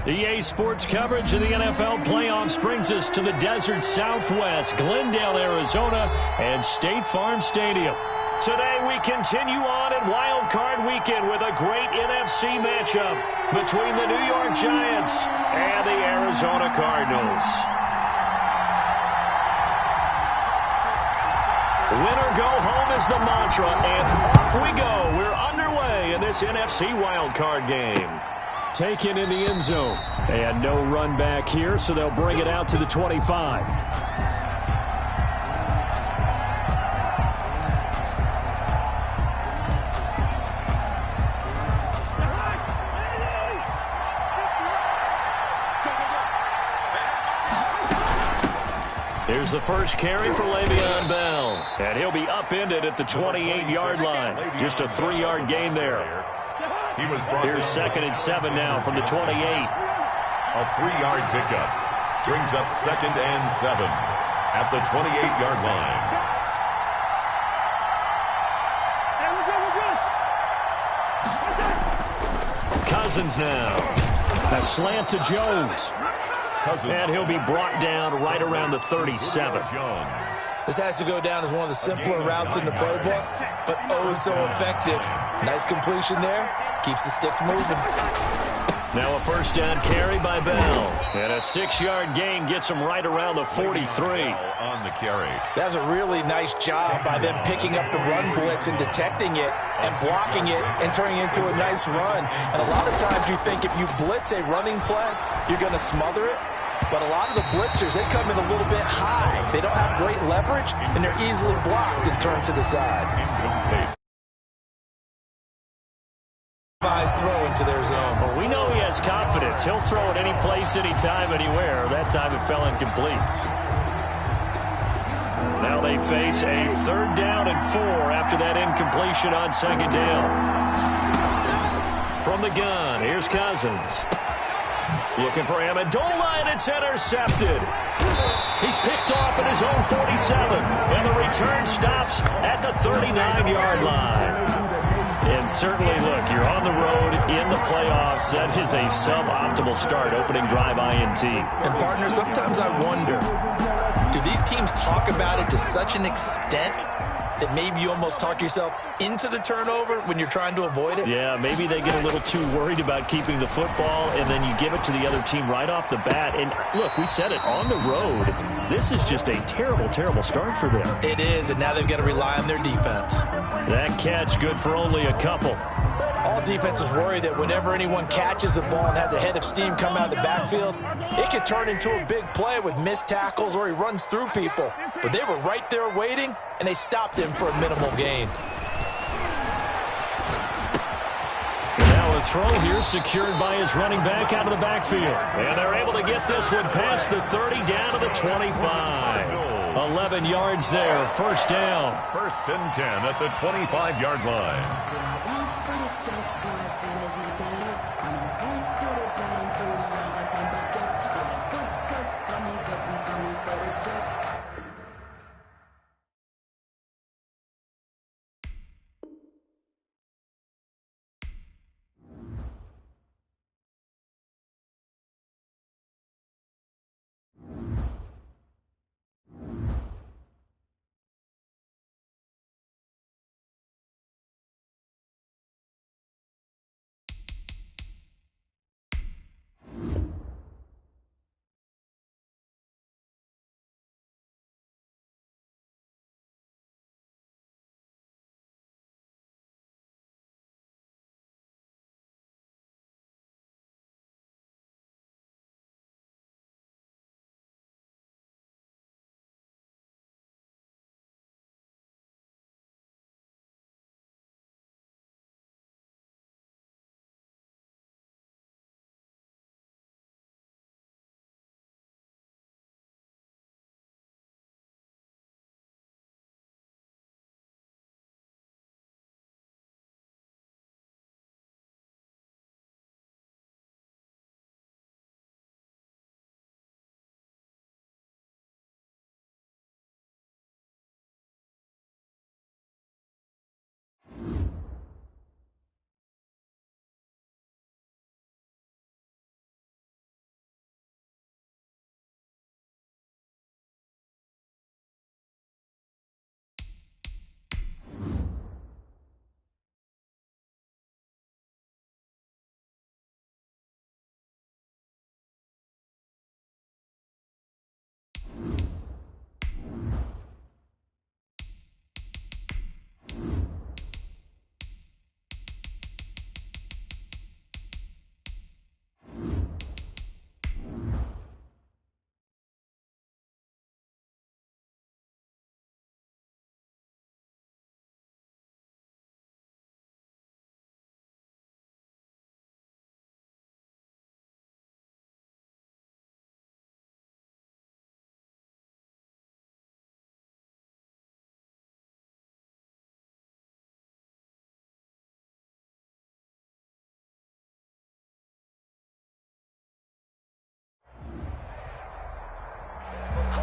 EA Sports coverage of the NFL playoffs brings us to the desert Southwest, Glendale, Arizona, and State Farm Stadium. Today we continue on at Wild Card Weekend with a great NFC matchup between the New York Giants and the Arizona Cardinals. Win or go home is the mantra, and off we go. We're underway in this NFC Wild Card game. Taken in the end zone. And no run back here, so they'll bring it out to the 25. Here's the first carry for Le'Veon Bell. And he'll be upended at the 28-yard line. Just a 3-yard gain there. Here's 2nd and 7 now from the 28. A 3-yard pickup brings up 2nd and 7 at the 28-yard line. Cousins now. A slant to Jones. And he'll be brought down right around the 37. This has to go down as one of the simpler routes in the playbook, but oh so effective. Nice completion there. Keeps the sticks moving. Now a first down carry by Bell. And a 6-yard gain gets him right around the 43. On the carry. That's a really nice job by them picking up the run blitz and detecting it and blocking it and turning it into a nice run. And a lot of times you think if you blitz a running play, you're going to smother it. But a lot of the blitzers, they come in a little bit high. They don't have great leverage, and they're easily blocked and turned to the side. Throw into their zone. Well, we know he has confidence. He'll throw it any place, anytime, anywhere. That time it fell incomplete. Now they face a 3rd down and 4 after that incompletion on 2nd down. From the gun, here's Cousins. Looking for Amendola, and it's intercepted. He's picked off at his own 47, and the return stops at the 39-yard line. And certainly, look, you're on the road in the playoffs. That is a suboptimal start, opening drive INT. And, partner, sometimes I wonder, do these teams talk about it to such an extent that maybe you almost talk yourself into the turnover when you're trying to avoid it? Yeah, maybe they get a little too worried about keeping the football, and then you give it to the other team right off the bat. And, look, we said it, on the road, this is just a terrible, terrible start for them. It is, and now they've got to rely on their defense. That catch good for only a couple. All defenses worry that whenever anyone catches the ball and has a head of steam come out of the backfield, it could turn into a big play with missed tackles or he runs through people. But they were right there waiting, and they stopped him for a minimal gain. Now a throw here secured by his running back out of the backfield. And they're able to get this one past the 30 down to the 25. 11 yards there, 1st down. 1st and 10 at the 25-yard line.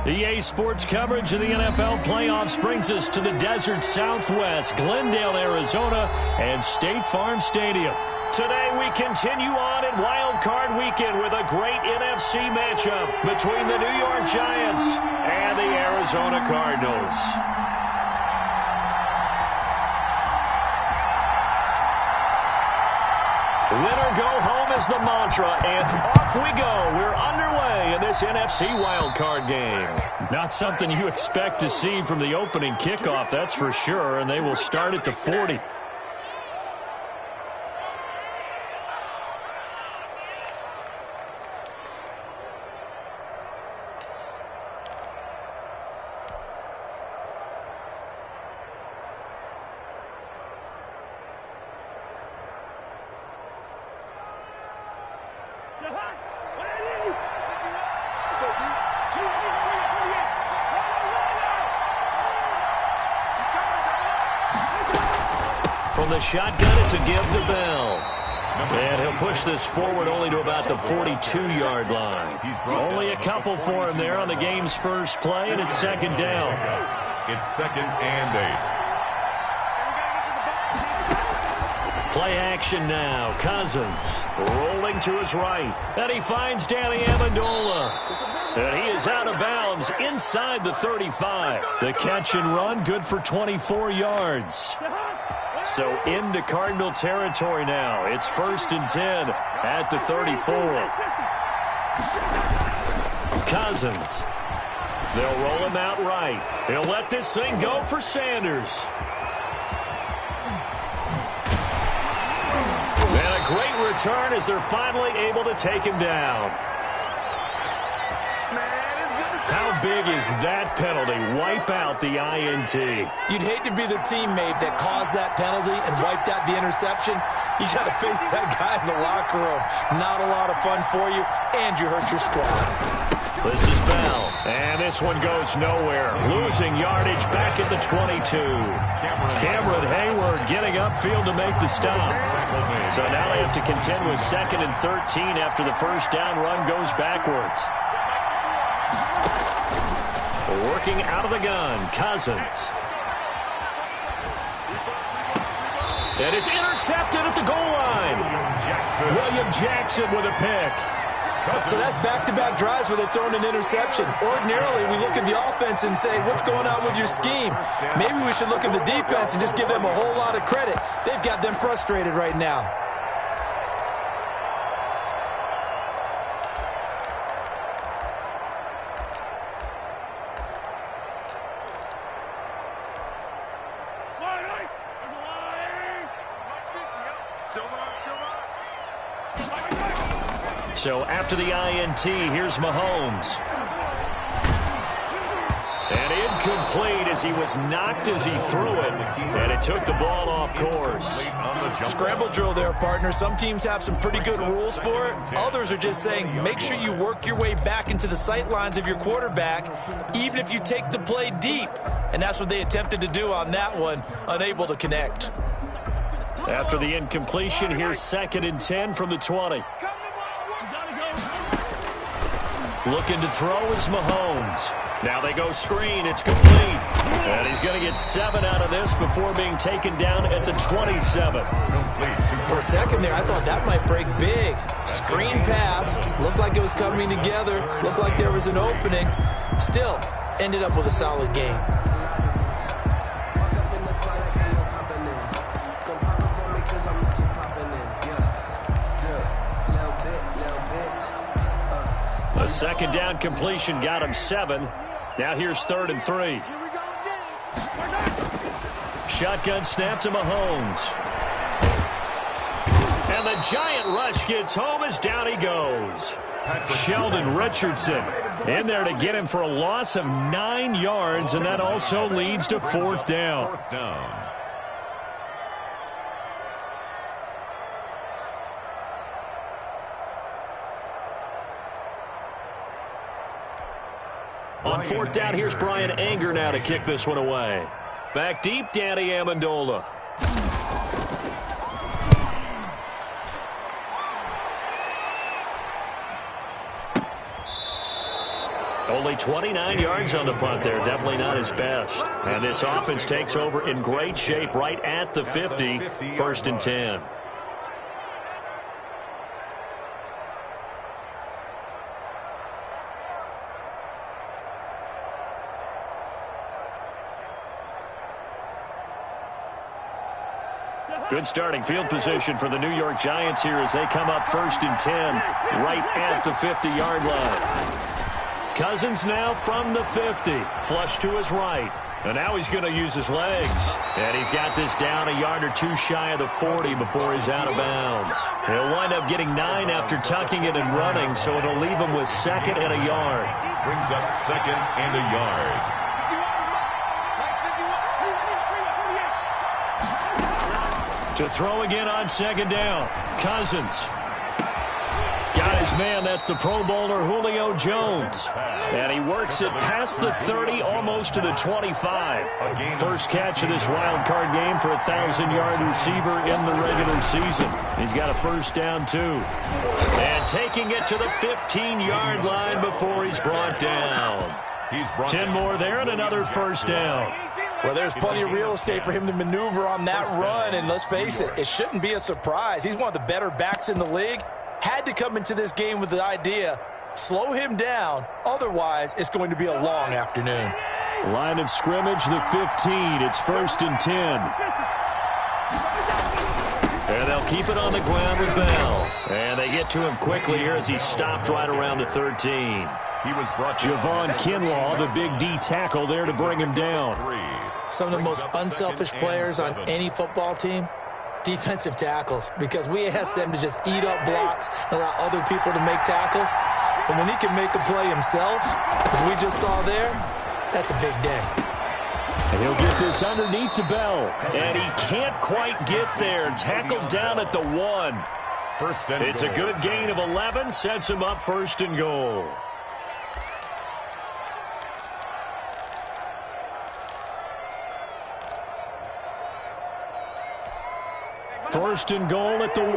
EA Sports coverage of the NFL playoffs brings us to the desert Southwest, Glendale, Arizona, and State Farm Stadium. Today we continue on in Wild Card Weekend with a great NFC matchup between the New York Giants and the Arizona Cardinals. Winner go home is the mantra, and off we go. We're underway in this NFC wildcard game. Not something you expect to see from the opening kickoff, that's for sure, and they will start at the 40. From the shotgun, it's a give to Bell. And he'll push this forward only to about the 42-yard line. Only a couple for him there on the game's first play, and it's second down. It's 2nd and 8. Play action now. Cousins rolling to his right. And he finds Danny Amendola. And he is out of bounds inside the 35. The catch and run, good for 24 yards. So into Cardinal territory now. It's 1st and 10 at the 34. Cousins. They'll roll him out right. He'll let this thing go for Sanders. And a great return as they're finally able to take him down. How big is that penalty? Wipe out the INT. You'd hate to be the teammate that caused that penalty and wiped out the interception. You got to face that guy in the locker room. Not a lot of fun for you, and you hurt your squad. This is Bell, and this one goes nowhere. Losing yardage back at the 22. Cameron Hayward getting upfield to make the stop. So now they have to contend with 2nd and 13 after the first down run goes backwards. Working out of the gun, Cousins. And it's intercepted at the goal line. William Jackson with a pick. So that's back-to-back drives where they're throwing an interception. Ordinarily, we look at the offense and say, what's going on with your scheme? Maybe we should look at the defense and just give them a whole lot of credit. They've got them frustrated right now. So after the INT, here's Mahomes. And incomplete as he was knocked as he threw it. And it took the ball off course. Scramble drill there, partner. Some teams have some pretty good rules for it. Others are just saying make sure you work your way back into the sight lines of your quarterback, even if you take the play deep. And that's what they attempted to do on that one, unable to connect. After the incompletion, here's 2nd and 10 from the 20. Looking to throw is Mahomes. Now they go screen. It's complete. And he's going to get 7 out of this before being taken down at the 27. For a second there, I thought that might break big. Screen pass. Looked like it was coming together. Looked like there was an opening. Still, ended up with a solid game. A 2nd down completion got him 7. Now here's 3rd and 3. Shotgun snap to Mahomes. And the giant rush gets home as down he goes. Sheldon Richardson in there to get him for a loss of 9 yards, and that also leads to 4th down. On 4th down, here's Brian Anger now to kick this one away. Back deep, Danny Amendola. Only 29 yards on the punt there. Definitely not his best. And this offense takes over in great shape right at the 50. 1st and 10. Good starting field position for the New York Giants here as they come up 1st and 10 right at the 50-yard line. Cousins now from the 50. Flush to his right. And now he's going to use his legs. And he's got this down a yard or two shy of the 40 before he's out of bounds. He'll wind up getting 9 after tucking it and running, so it'll leave him with 2nd and a yard. Brings up 2nd and a yard. To throw again on 2nd down. Cousins. Got his man. That's the Pro Bowler Julio Jones. And he works it past the 30, almost to the 25. First catch of this wild card game for a 1,000-yard receiver in the regular season. He's got a 1st down, too. And taking it to the 15-yard line before he's brought down. 10 more there and another 1st down. Well, there's plenty of real estate for him to maneuver on that run, and let's face it, it shouldn't be a surprise. He's one of the better backs in the league. Had to come into this game with the idea, slow him down, otherwise it's going to be a long afternoon. Line of scrimmage, the 15. It's 1st and 10. And they'll keep it on the ground with Bell. And they get to him quickly here as he stopped right around the 13. He was brought to Javon Kinlaw, the big D tackle there to bring him down. Some of the most unselfish players on any football team, defensive tackles, because we ask them to just eat up blocks and allow other people to make tackles. But when he can make a play himself, as we just saw there, that's a big day. And he'll get this underneath to Bell. And he can't quite get there. Tackled down at the 1. It's a good gain of 11. Sets him up 1st and goal. First and goal at the 1.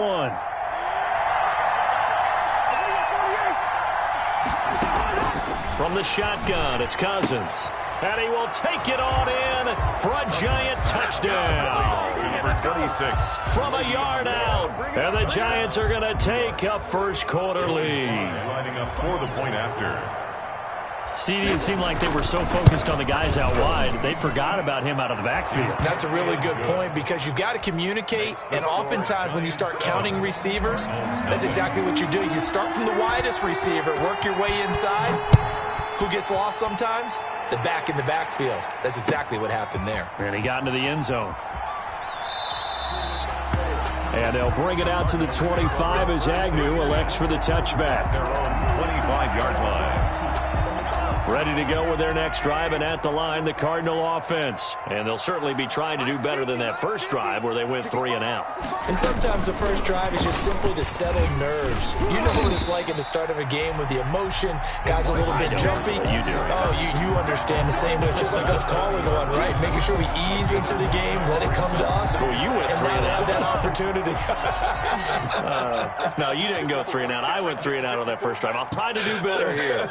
From the shotgun, it's Cousins. And he will take it on in for a giant touchdown. Number 36. From a yard out. And the Giants are going to take a first quarter lead. Lining up for the point after. See, it seemed like they were so focused on the guys out wide, they forgot about him out of the backfield. That's a really good point because you've got to communicate, and oftentimes when you start counting receivers, that's exactly what you do. You start from the widest receiver, work your way inside. Who gets lost sometimes? The back in the backfield. That's exactly what happened there. And he got into the end zone. And they'll bring it out to the 25 as Agnew elects for the touchback. Their own 25-yard line. Ready to go with their next drive, and at the line, the Cardinal offense. And they'll certainly be trying to do better than that first drive where they went 3 and out. And sometimes the first drive is just simply to settle nerves. You know what it's like at the start of a game with the emotion. Guys a little bit jumpy. You do. Oh, you understand the same way. It's just like us calling one, right? Making sure we ease into the game, let it come to us. Well, you went 3 and out. Have that opportunity. No, you didn't go 3 and out. I went 3 and out on that first drive. I'll try to do better here.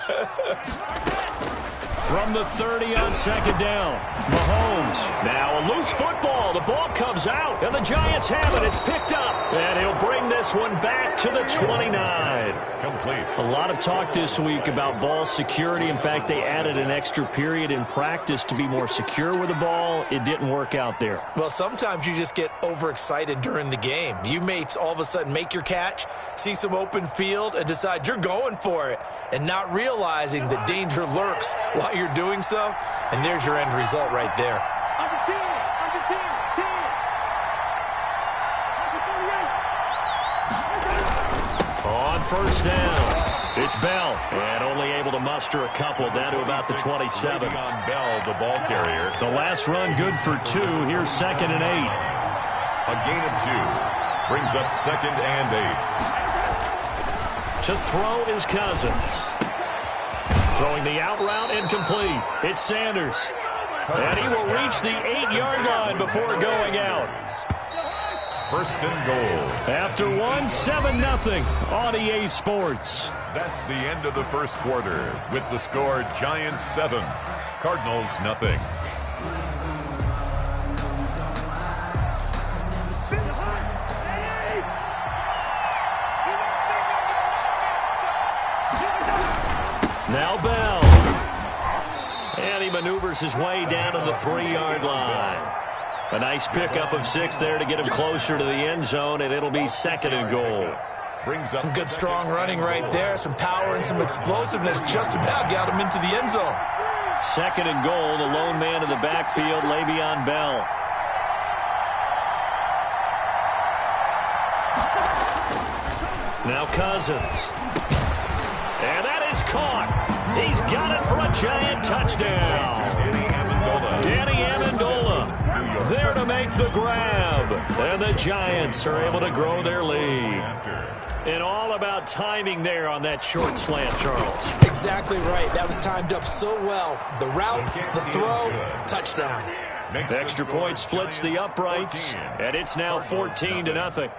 From the 30 on 2nd down, Mahomes. Now a loose football. The ball comes out, and the Giants have it. It's picked up, and he'll bring this one back to the 29. Complete. A lot of talk this week about ball security. In fact, they added an extra period in practice to be more secure with the ball. It didn't work out there. Well, sometimes you just get overexcited during the game. You may all of a sudden make your catch, see some open field, and decide you're going for it, and not realizing the danger lurks while you're doing so, and there's your end result right there. Under 10, under 10, 10. On first down, it's Bell, and only able to muster a couple down to about the 27. On Bell, the ball carrier. The last run good for 2. Here's 2nd and 8. A gain of 2. Brings up 2nd and 8. To throw is Cousins. Throwing the out route incomplete. It's Sanders. And he will reach the 8-yard line before going out. First and goal. After one, 7-0 on EA Sports. That's the end of the first quarter with the score Giants 7, Cardinals 0. Now Bell. And he maneuvers his way down to the 3-yard line. A nice pickup of 6 there to get him closer to the end zone, and it'll be second and goal. Some good strong running right there, some power and some explosiveness just about got him into the end zone. Second and goal, the lone man in the backfield, Le'Veon Bell. Now Cousins. And that is caught. He's got it for a Giant touchdown. Danny Amendola there to make the grab. And the Giants are able to grow their lead. And all about timing there on that short slant, Charles. Exactly right. That was timed up so well. The route, the throw, touchdown. Extra point splits the uprights, and it's now 14-0.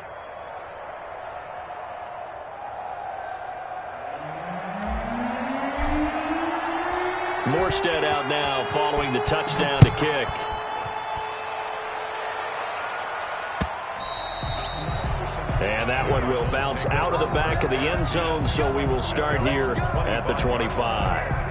Morstead out now following the touchdown to kick. And that one will bounce out of the back of the end zone, so we will start here at the 25.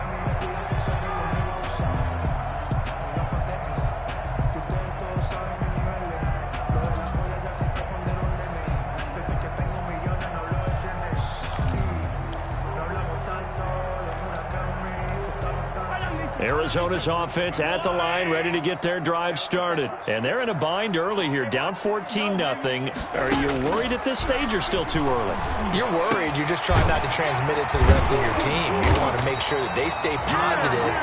Arizona's offense at the line, ready to get their drive started. And they're in a bind early here, down 14-0. Are you worried at this stage or still too early? You're worried. You're just trying not to transmit it to the rest of your team. You want to make sure that they stay positive.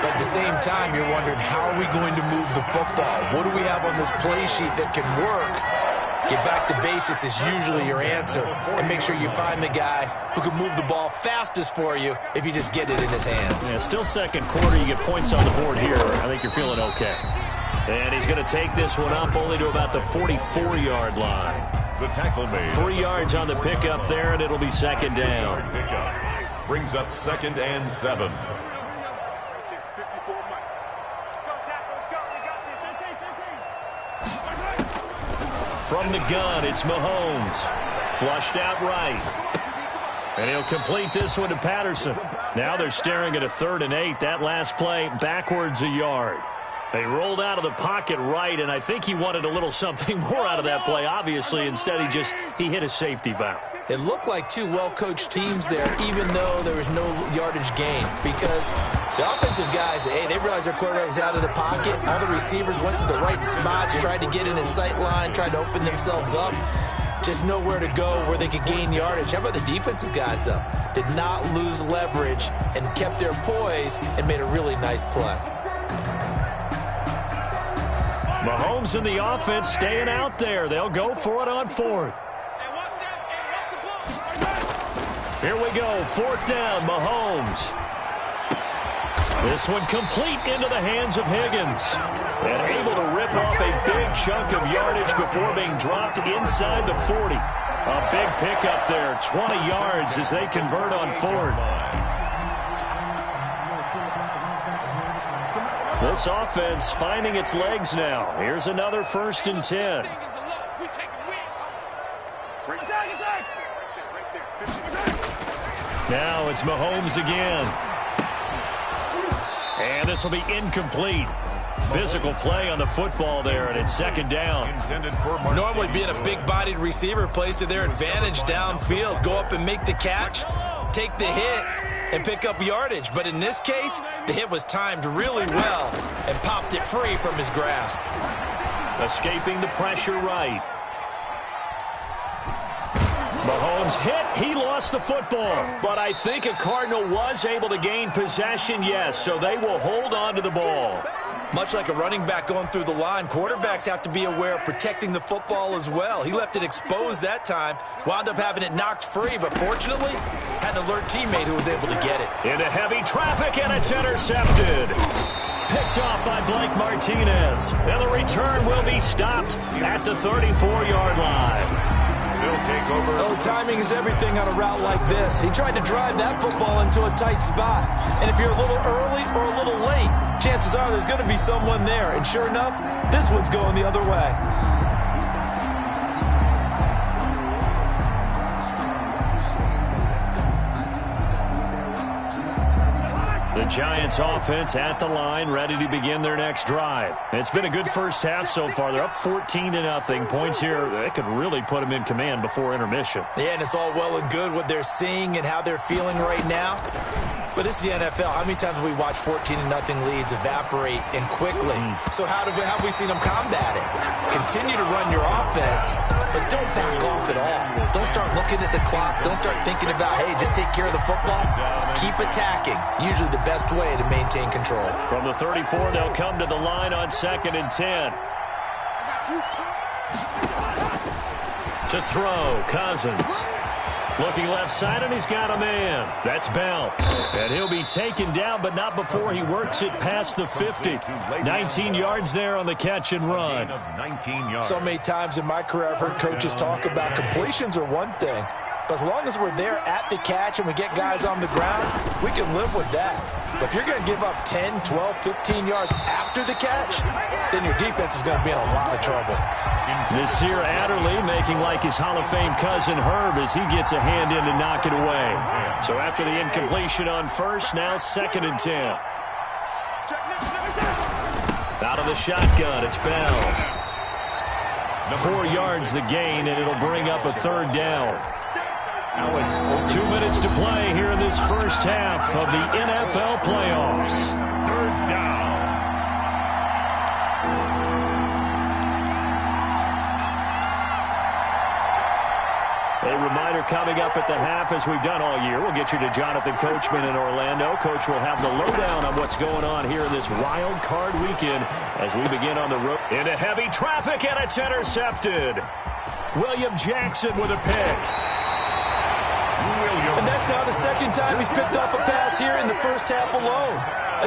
But at the same time, you're wondering, how are we going to move the football? What do we have on this play sheet that can work? Get back to basics is usually your answer. And make sure you find the guy who can move the ball fastest for you if you just get it in his hands. Yeah, still second quarter. You get points on the board here. I think you're feeling okay. And he's going to take this one up only to about the 44-yard line. The tackle made. 3 yards on the pickup there, and it'll be second down. Pickup brings up 2nd and 7. From the gun, it's Mahomes. Flushed out right. And he'll complete this one to Patterson. Now they're staring at a 3rd and 8. That last play, backwards a yard. They rolled out of the pocket right, and I think he wanted a little something more out of that play, obviously. Instead, he hit a safety valve. It looked like two well-coached teams there, even though there was no yardage gain, because the offensive guys, hey, they realized their quarterback was out of the pocket. All the receivers went to the right spots, tried to get in his sight line, tried to open themselves up. Just nowhere to go where they could gain yardage. How about the defensive guys, though? Did not lose leverage and kept their poise and made a really nice play. Mahomes and the offense staying out there. They'll go for it on 4th. Here we go, 4th down, Mahomes. This one complete into the hands of Higgins. And able to rip off a big chunk of yardage before being dropped inside the 40. A big pickup there, 20 yards as they convert on 4th. This offense finding its legs now. Here's another 1st and 10. Now it's Mahomes again. And this will be incomplete. Physical play on the football there, and it's 2nd down. Normally being a big-bodied receiver plays to their advantage downfield. Go up and make the catch, take the hit, and pick up yardage. But in this case, the hit was timed really well and popped it free from his grasp. Escaping the pressure right. Mahomes hit. He lost the football. But I think a Cardinal was able to gain possession, yes, so they will hold on to the ball. Much like a running back going through the line, quarterbacks have to be aware of protecting the football as well. He left it exposed that time, wound up having it knocked free, but fortunately, had an alert teammate who was able to get it. Into heavy traffic, and it's intercepted. picked off by Blake Martinez. And the return will be stopped at the 34-yard line. He'll take over. Oh, timing is everything on a route like this. He tried to drive that football into a tight spot. And if you're a little early or a little late, chances are there's going to be someone there. And sure enough, this one's going the other way. The Giants offense at the line, ready to begin their next drive. It's been a good first half so far. They're up 14-0. Points here, they could really put them in command before intermission. Yeah, and it's all well and good what they're seeing and how they're feeling right now. But it's the NFL. How many times have we watched 14-0 leads evaporate and quickly? So how have we seen them combat it? Continue to run your offense, but don't back off at all. Don't start looking at the clock. Don't start thinking about, hey, just take care of the football. Keep attacking. Usually the best way to maintain control. From the 34, they'll come to the line on 2nd and 10. To throw, Cousins. Looking left side, and he's got a man. That's Bell. And he'll be taken down, but not before he works it past the 50. 19 yards there on the catch and run. 19 yards. So many times in my career I've heard coaches talk about completions are one thing. But as long as we're there at the catch and we get guys on the ground, we can live with that. But if you're going to give up 10, 12, 15 yards after the catch, then your defense is going to be in a lot of trouble. Nasir Adderley making like his Hall of Fame cousin Herb as he gets a hand in to knock it away. So after the incompletion on first, now 2nd and 10. Out of the shotgun, it's Bell. 4 yards the gain, and it'll bring up a 3rd down. 2 minutes to play here in this first half of the NFL playoffs. 3rd down. A reminder coming up at the half, as we've done all year. We'll get you to Jonathan Coachman in Orlando. Coach will have the lowdown on what's going on here in this wild card weekend as we begin on the road. Into heavy traffic, and it's intercepted. William Jackson with a pick. And that's now the 2nd time he's picked off a pass here in the first half alone.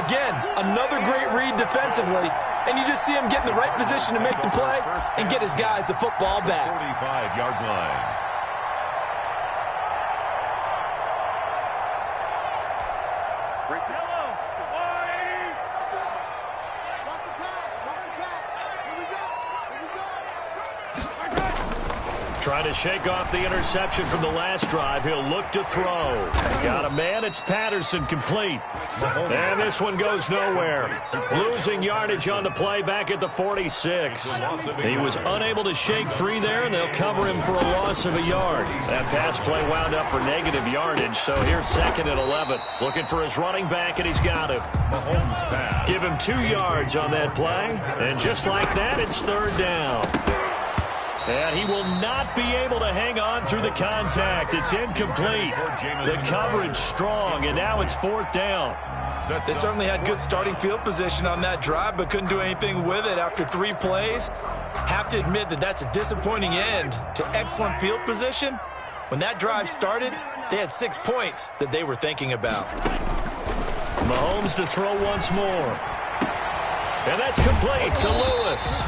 Again, another great read defensively, and you just see him get in the right position to make the play and get his guys the football back. 45-yard line. Trying to shake off the interception from the last drive. He'll look to throw. Got a man. It's Patterson, complete. And this one goes nowhere. Losing yardage on the play back at the 46. He was unable to shake free there, and they'll cover him for a loss of a yard. That pass play wound up for negative yardage, so here's 2nd and 11. Looking for his running back, and he's got him. Give him 2 yards on that play, and just like that, it's 3rd down. And he will not be able to hang on through the contact. It's incomplete. The coverage strong, and now it's 4th down. They certainly had good starting field position on that drive, but couldn't do anything with it after 3 plays. Have to admit that that's a disappointing end to excellent field position. When that drive started, they had 6 points that they were thinking about. Mahomes to throw once more. And that's complete to Lewis.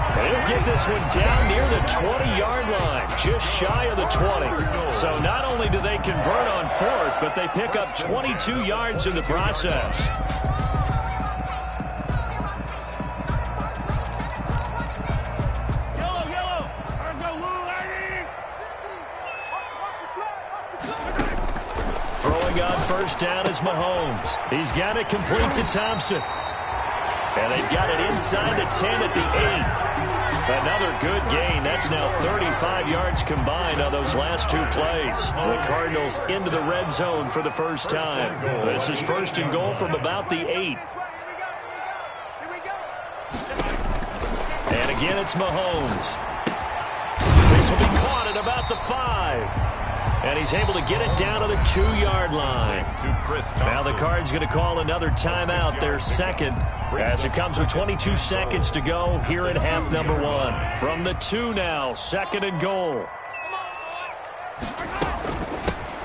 And he'll get this one down near the 20-yard line, just shy of the 20. So not only do they convert on 4th, but they pick up 22 yards in the process. Throwing on first down is Mahomes. He's got it complete to Thompson. And they've got it inside the 10 at the 8. Another good gain. That's now 35 yards combined on those last 2 plays. The Cardinals into the red zone for the first time. This is 1st and goal from about the 8. And again, it's Mahomes. This will be caught at about the 5. And he's able to get it down to the 2-yard line. Now the Cards going to call another timeout, their 2nd, as it comes with 22 seconds to go here in half number 1. From the 2 now, 2nd and goal.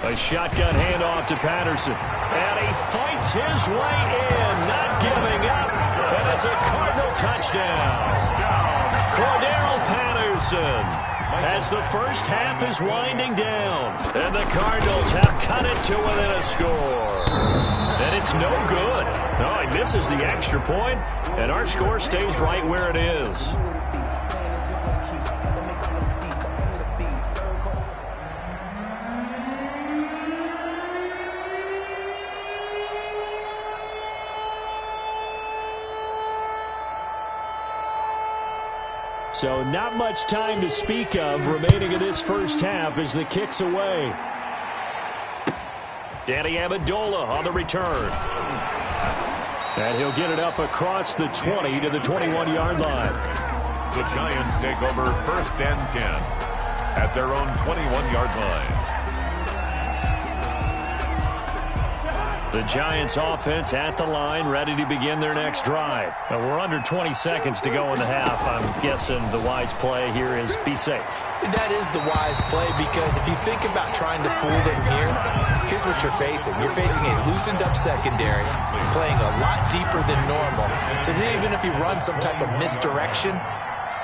A shotgun handoff to Patterson. And he fights his way in, not giving up, and it's a Cardinal touchdown. Cordero Patterson, as the first half is winding down, and the Cardinals have cut it to within a score. And it's no good. No, he misses the extra point, and our score stays right where it is. So not much time to speak of remaining in this first half as the kick's away. Danny Amendola on the return. And he'll get it up across the 20 to the 21-yard line. The Giants take over 1st and 10 at their own 21-yard line. The Giants offense at the line, ready to begin their next drive. Now, we're under 20 seconds to go in the half. I'm guessing the wise play here is be safe. That is the wise play, because if you think about trying to fool them here, here's what you're facing. You're facing a loosened up secondary, playing a lot deeper than normal. So even if you run some type of misdirection,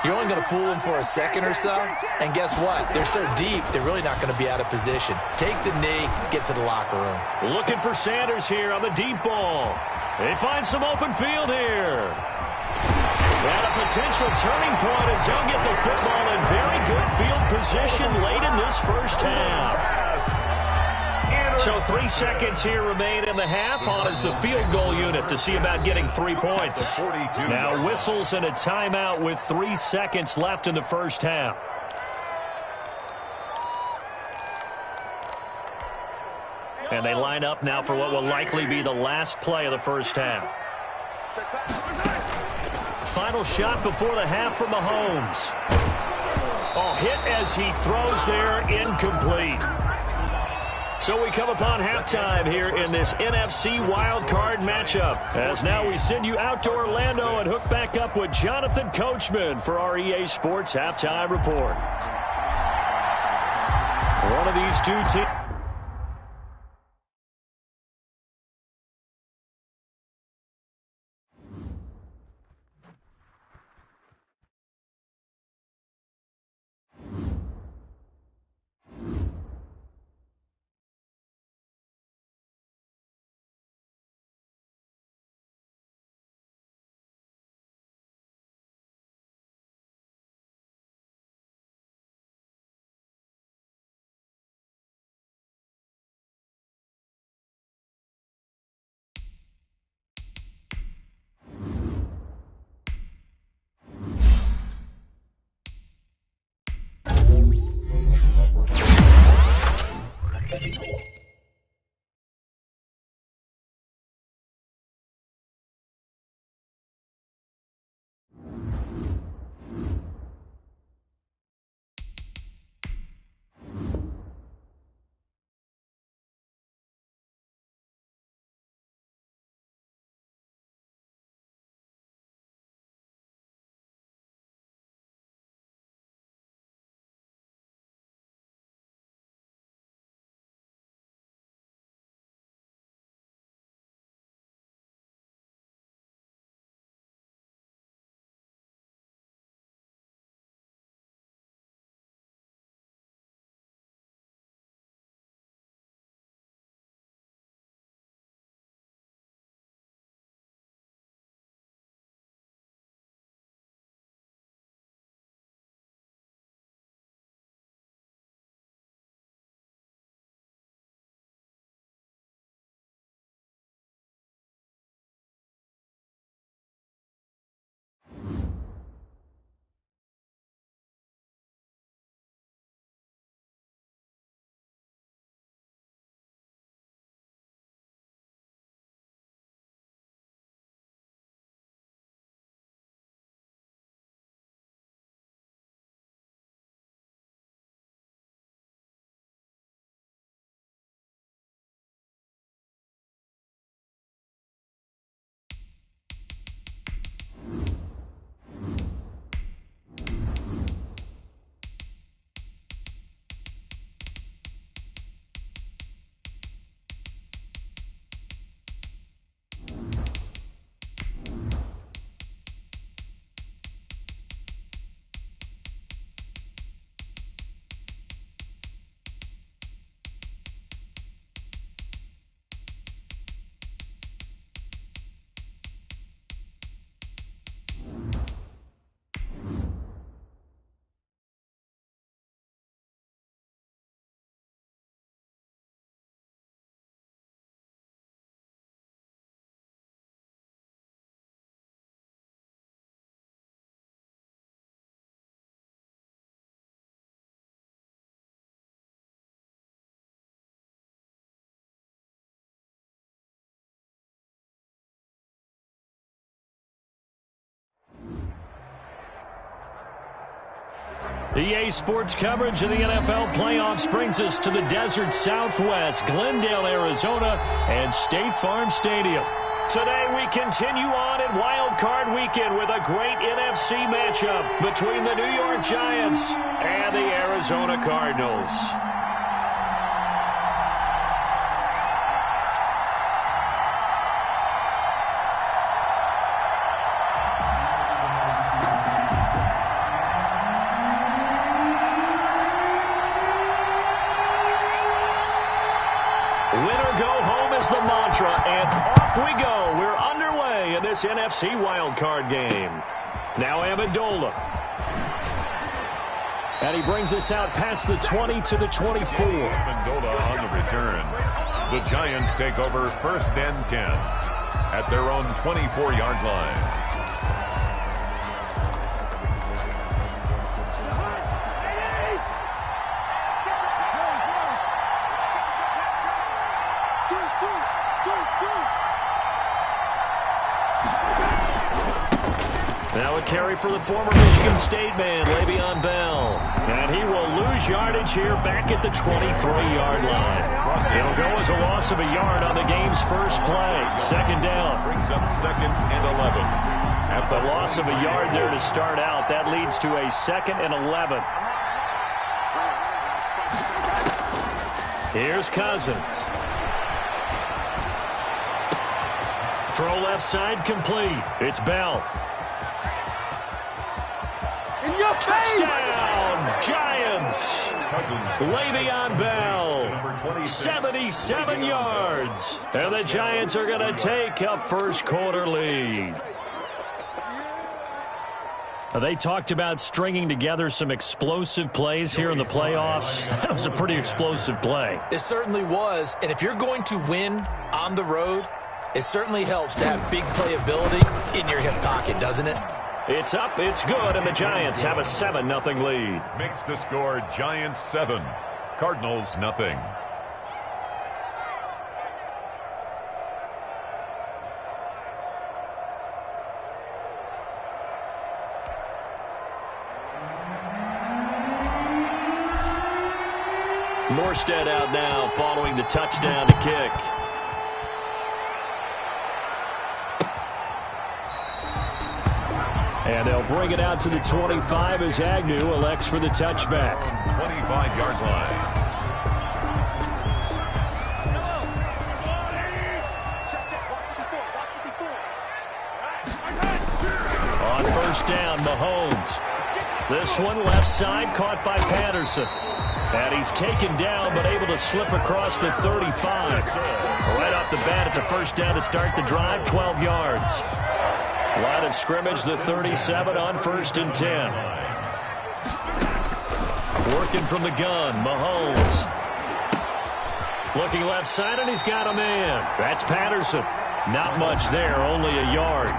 you're only going to fool them for a second or so. And guess what? They're so deep, they're really not going to be out of position. Take the knee, get to the locker room. Looking for Sanders here on the deep ball. They find some open field here. And a potential turning point as he'll get the football in very good field position late in this first half. So 3 seconds here remain in the half. On is the field goal unit to see about getting 3 points. Now whistles and a timeout with 3 seconds left in the first half. And they line up now for what will likely be the last play of the first half. Final shot before the half from Mahomes. Oh, hit as he throws there, incomplete. So we come upon halftime here in this NFC wildcard matchup. As now we send you out to Orlando and hook back up with Jonathan Coachman for our EA Sports Halftime Report. One of these two teams. EA Sports coverage of the NFL playoffs brings us to the desert Southwest, Glendale, Arizona, and State Farm Stadium. Today we continue on in Wild Card Weekend with a great NFC matchup between the New York Giants and the Arizona Cardinals. Winner go home is the mantra, and off we go. We're underway in this NFC wildcard game. Now Amendola. And he brings us out past the 20 to the 24. Amendola on the return. The Giants take over 1st and 10 at their own 24-yard line. Now a carry for the former Michigan State man, Le'Veon Bell. And he will lose yardage here back at the 23-yard line. It'll go as a loss of a yard on the game's first play. 2nd down. Brings up 2nd and 11. At the loss of a yard there to start out, that leads to a 2nd and 11. Here's Cousins. Throw left side complete. It's Bell. Touchdown, Giants! Le'Veon Bell, 77 yards. And the Giants are going to take a first-quarter lead. They talked about stringing together some explosive plays here in the playoffs. That was a pretty explosive play. It certainly was. And if you're going to win on the road, it certainly helps to have big playability in your hip pocket, doesn't it? It's up, it's good, and the Giants have a 7-0 lead. Makes the score Giants 7, Cardinals nothing. Morstead out now following the touchdown to kick. And they'll bring it out to the 25 as Agnew elects for the touchback. 25-yard line. On 1st down, Mahomes. This one left side caught by Patterson. And he's taken down but able to slip across the 35. Right off the bat, it's a 1st down to start the drive, 12 yards. Line of scrimmage, the 37 on 1st and 10. Working from the gun, Mahomes. Looking left side, and he's got a man. That's Patterson. Not much there, only a yard.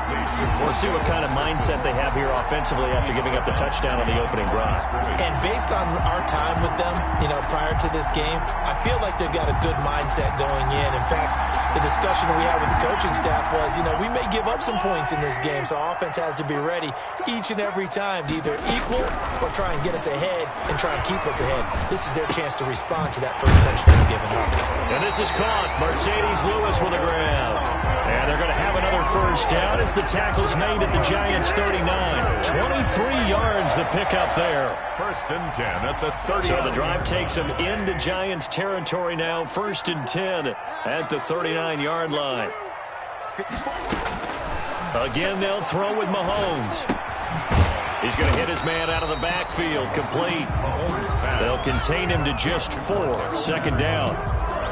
We'll see what kind of mindset they have here offensively after giving up the touchdown on the opening drive. And based on our time with them, prior to this game, I feel like they've got a good mindset going in. In fact, the discussion that we had with the coaching staff was, we may give up some points in this game, so our offense has to be ready each and every time to either equal or try and get us ahead and try and keep us ahead. This is their chance to respond to that first touchdown given up. And this is caught. Mercedes Lewis with a grab. And they're going to have another 1st down as the tackle's made at the Giants' 39. 23 yards the pickup there. 1st and 10 at the 30. So the drive takes them into Giants territory now. 1st and 10 at the 39-yard line. Again, they'll throw with Mahomes. He's going to hit his man out of the backfield. Complete. They'll contain him to just 4. 2nd down.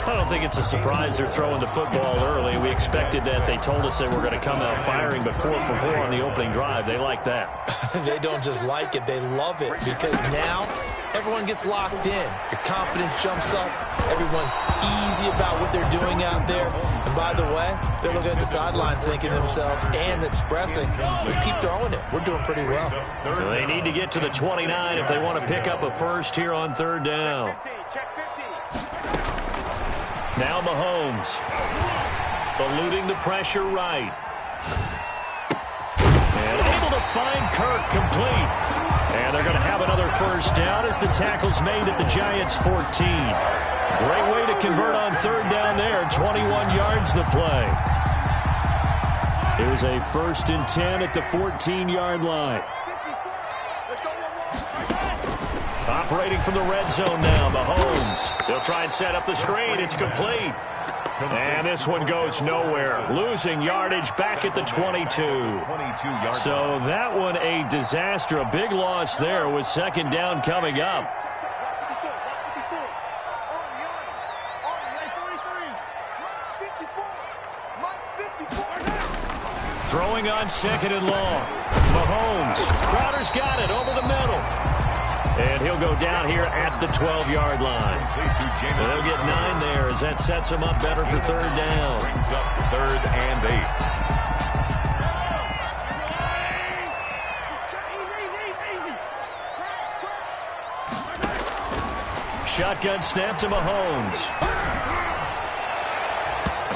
I don't think it's a surprise they're throwing the football early. We expected that. They told us they were going to come out firing, but 4 for 4 on the opening drive. They like that. They don't just like it. They love it because now everyone gets locked in. Your confidence jumps up. Everyone's easy about what they're doing out there. And by the way, they're looking at the sideline thinking to themselves and expressing, let's keep throwing it. We're doing pretty well. They need to get to the 29 if they want to pick up a first here on 3rd down. Now Mahomes, eluding the pressure right. And able to find Kirk complete. And they're going to have another first down as the tackle's made at the Giants' 14. Great way to convert on third down there. 21 yards the play. It was a 1st and 10 at the 14-yard line. Operating from the red zone now, Mahomes. They'll try and set up the screen. It's complete. And this one goes nowhere. Losing yardage back at the 22. So that one a disaster. A big loss there with second down coming up. Throwing on second and long. Mahomes. Crowder's got it over the middle. And he'll go down here at the 12-yard line. So they'll get 9 there as that sets him up better for third down. Brings up 3rd and 8. Shotgun snap to Mahomes.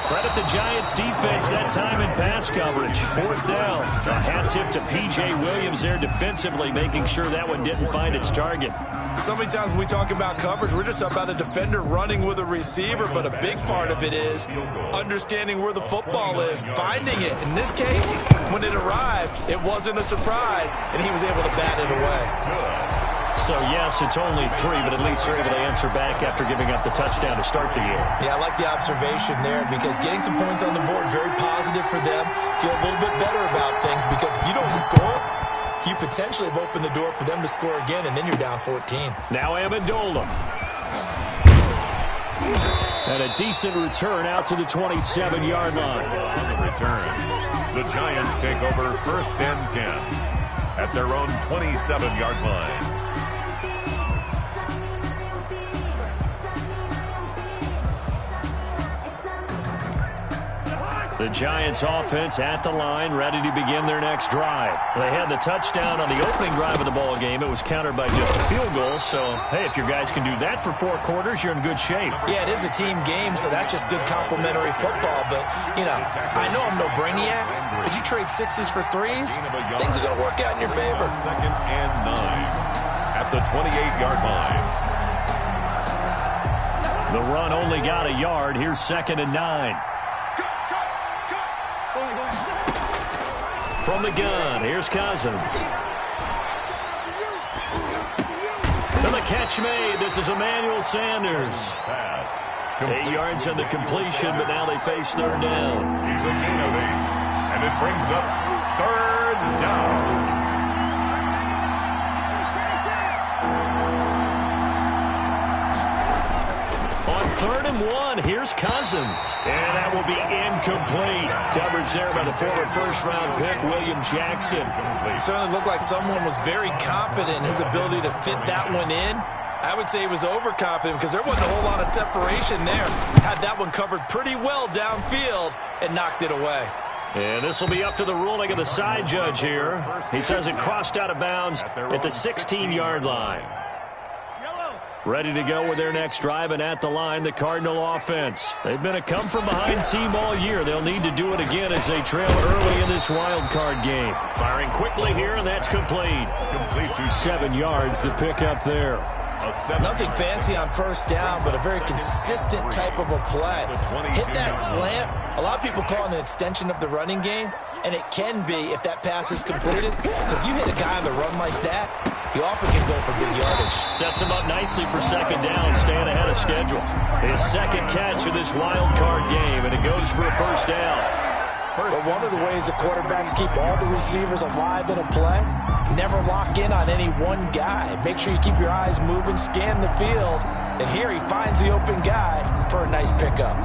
Credit the Giants defense that time in pass coverage. 4th down. A hat tip to P.J. Williams there defensively, making sure that one didn't find its target. So many times when we talk about coverage, we're just about a defender running with a receiver, but a big part of it is understanding where the football is, finding it. In this case, when it arrived, it wasn't a surprise, and he was able to bat it away. So, yes, it's only 3, but at least they're able to answer back after giving up the touchdown to start the year. Yeah, I like the observation there because getting some points on the board, very positive for them. Feel a little bit better about things because if you don't score, you potentially have opened the door for them to score again, and then you're down 14. Now Amendola. And a decent return out to the 27-yard line. On the return, the Giants take over 1st and 10 at their own 27-yard line. The Giants offense at the line, ready to begin their next drive. They had the touchdown on the opening drive of the ball game. It was countered by just a field goal. So, hey, if your guys can do that for 4 quarters, you're in good shape. Yeah, it is a team game, so that's just good complementary football. But, you know, I know I'm no brainiac, but you trade 6s for 3s, things are going to work out in your favor. 2nd and 9 at the 28-yard line. The run only got a yard. Here's 2nd and 9. From the gun, here's Cousins. And the catch made. This is Emmanuel Sanders. 8 yards on the completion, but now they face third down. He's a gain of 8, and it brings up 3rd down. On 3rd and 1, here's Cousins. And that will be incomplete. Coverage there by the former first-round pick, William Jackson. It certainly looked like someone was very confident in his ability to fit that one in. I would say he was overconfident because there wasn't a whole lot of separation there. Had that one covered pretty well downfield and knocked it away. And this will be up to the ruling of the side judge here. He says it crossed out of bounds at the 16-yard line. Ready to go with their next drive, and at the line, the Cardinal offense. They've been a come-from-behind team all year. They'll need to do it again as they trail early in this wild card game. Firing quickly here, and that's complete. 7 yards, the pickup there. Nothing fancy on first down, but a very consistent type of a play. Hit that slant. A lot of people call it an extension of the running game, and it can be if that pass is completed, because you hit a guy on the run like that, he often can go for big yardage. Sets him up nicely for second down, staying ahead of schedule. His second catch of this wild card game, and it goes for a first down. But one of the ways the quarterbacks keep all the receivers alive in a play, never lock in on any one guy. Make sure you keep your eyes moving, scan the field, and here he finds the open guy for a nice pickup.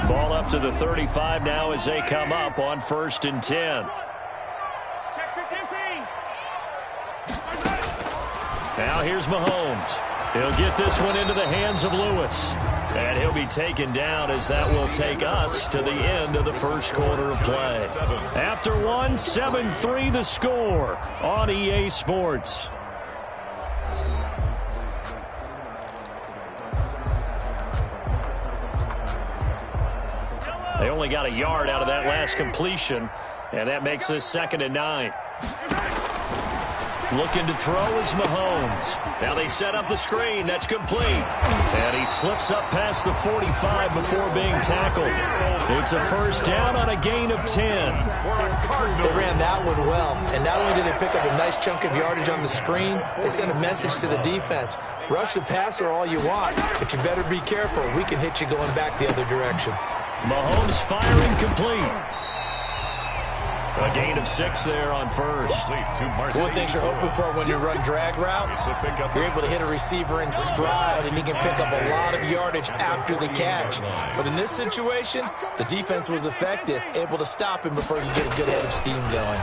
Ball up to the 35 now as they come up on 1st and 10. Now here's Mahomes. He'll get this one into the hands of Lewis. And he'll be taken down as that will take us to the end of the first quarter of play. After one, 7-3 the score on EA Sports. They only got a yard out of that last completion, and that makes this 2nd and 9. Looking to throw is Mahomes. Now they set up the screen. That's complete. And he slips up past the 45 before being tackled. It's a first down on a gain of 10. They ran that one well. And not only did they pick up a nice chunk of yardage on the screen, they sent a message to the defense. Rush the passer all you want, but you better be careful. We can hit you going back the other direction. Mahomes firing complete. A gain of 6 there on first. One thing you're hoping for when you run drag routes, you're able to hit a receiver in stride, and he can pick up a lot of yardage after the catch. But in this situation, the defense was effective, able to stop him before you get a good head of steam going.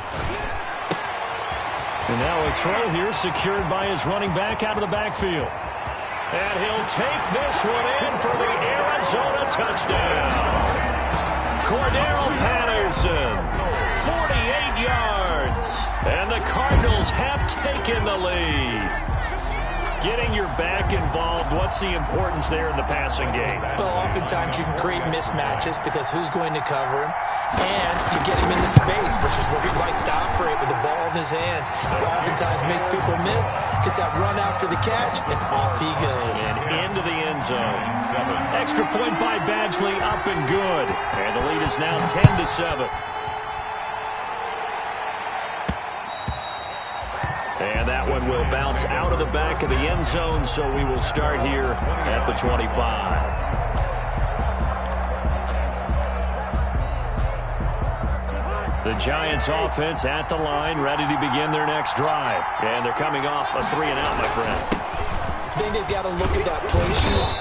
And now a throw here secured by his running back out of the backfield. And he'll take this one in for the Arizona touchdown. Cordero Patterson. 48 yards, and the Cardinals have taken the lead. Getting your back involved, what's the importance there in the passing game? Well, oftentimes you can create mismatches because who's going to cover him, and you get him into space, which is where he likes to operate with the ball in his hands. It oftentimes makes people miss, gets that run after the catch, and off he goes. And into the end zone. Extra point by Badgley, up and good. And the lead is now 10-7. And that one will bounce out of the back of the end zone, so we will start here at the 25. The Giants offense at the line, ready to begin their next drive. And they're coming off a 3-and-out, my friend. I think they've got to look at that play sheet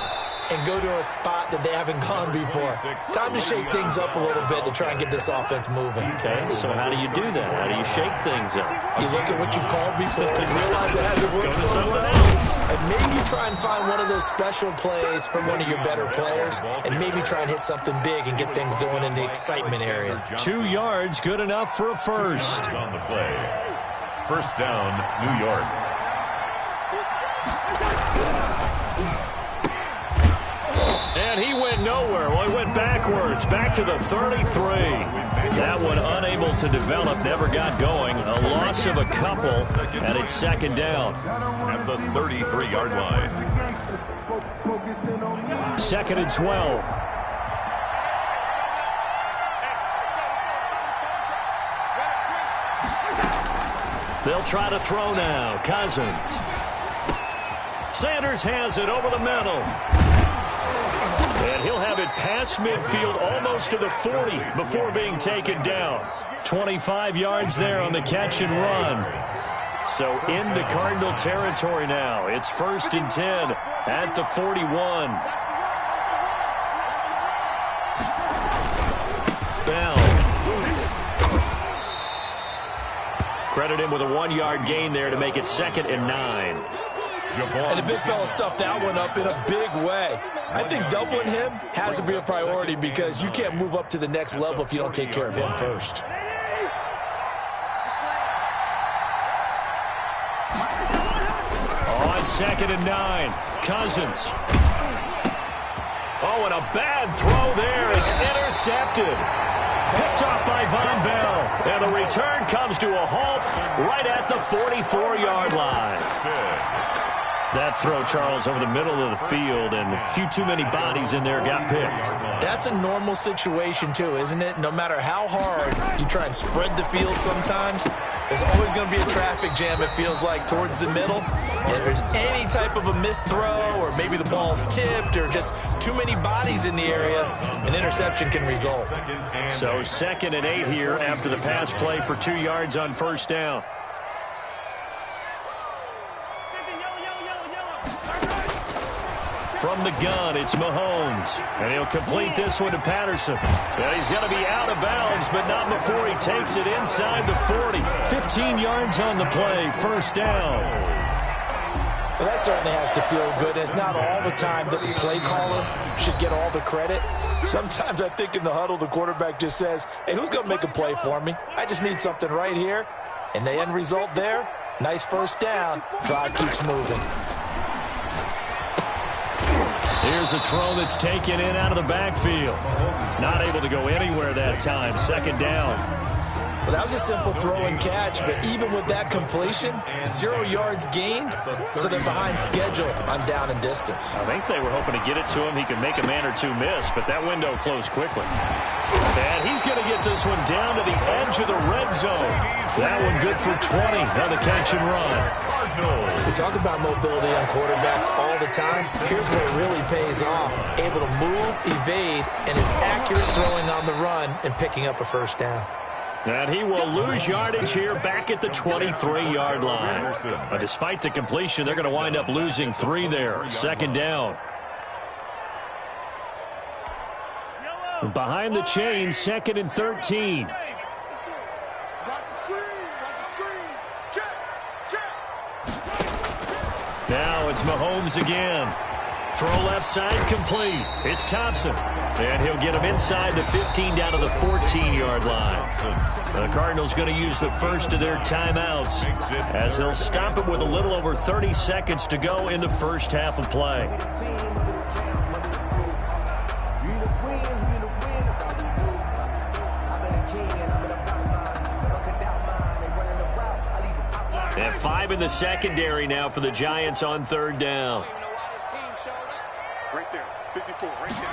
and go to a spot that they haven't gone before. Time to shake things up a little bit to try and get this offense moving. Okay, so how do you do that? How do you shake things up? You look at what you've called before and realize it hasn't worked so well. And maybe try and find one of those special plays from one of your better players and maybe try and hit something big and get things going in the excitement area. 2 yards, good enough for a first. On the play. First down, New York. And he went nowhere. Well, he went backwards, back to the 33. That one unable to develop, never got going. A loss of a couple, and it's second down. At the 33-yard line. Second and 12. They'll try to throw now. Cousins. Sanders has it over the middle. And he'll have it past midfield almost to the 40 before being taken down. 25 yards there on the catch and run. So into Cardinal territory now. It's first and 10 at the 41. Bell. Credit him with a 1-yard gain there to make it second and 9. And the big fella stuffed that one up in a big way. I think doubling him has to be a priority because you can't move up to the next level if you don't take care of him first. On second and 9, Cousins. Oh, and a bad throw there. It's intercepted. Picked off by Von Bell. And the return comes to a halt right at the 44-yard line. That throw, Charles, over the middle of the field, and a few too many bodies in there got picked. That's a normal situation, too, isn't it? No matter how hard you try and spread the field sometimes, there's always going to be a traffic jam, it feels like, towards the middle. And if there's any type of a missed throw or maybe the ball's tipped or just too many bodies in the area, an interception can result. So second and 8 here after the pass play for 2 yards on first down. From the gun, it's Mahomes. And he'll complete this one to Patterson. And he's going to be out of bounds, but not before he takes it inside the 40. 15 yards on the play, first down. Well, that certainly has to feel good. It's not all the time that the play caller should get all the credit. Sometimes I think in the huddle, the quarterback just says, hey, who's going to make a play for me? I just need something right here. And the end result there, nice first down. Drive keeps moving. Here's a throw that's taken in out of the backfield. Not able to go anywhere that time. Second down. Well, that was a simple throw and catch, but even with that completion, 0 yards gained, so they're behind schedule on down and distance. I think they were hoping to get it to him. He could make a man or two miss, but that window closed quickly. And he's going to get this one down to the edge of the red zone. That one good for 20 on the catch and run. We talk about mobility on quarterbacks all the time. Here's where it really pays off. Able to move, evade, and is accurate throwing on the run and picking up a first down. And he will lose yardage here back at the 23-yard line. But despite the completion, they're going to wind up losing 3 there. Second down. Behind the chains, 2nd and 13. Now it's Mahomes again. Throw left side complete. It's Thompson. And he'll get him inside the 15 down to the 14-yard line. The Cardinals going to use the first of their timeouts as they'll stop it with a little over 30 seconds to go in the first half of play. And 5 in the secondary now for the Giants on 3rd down. Right there, 54, right there.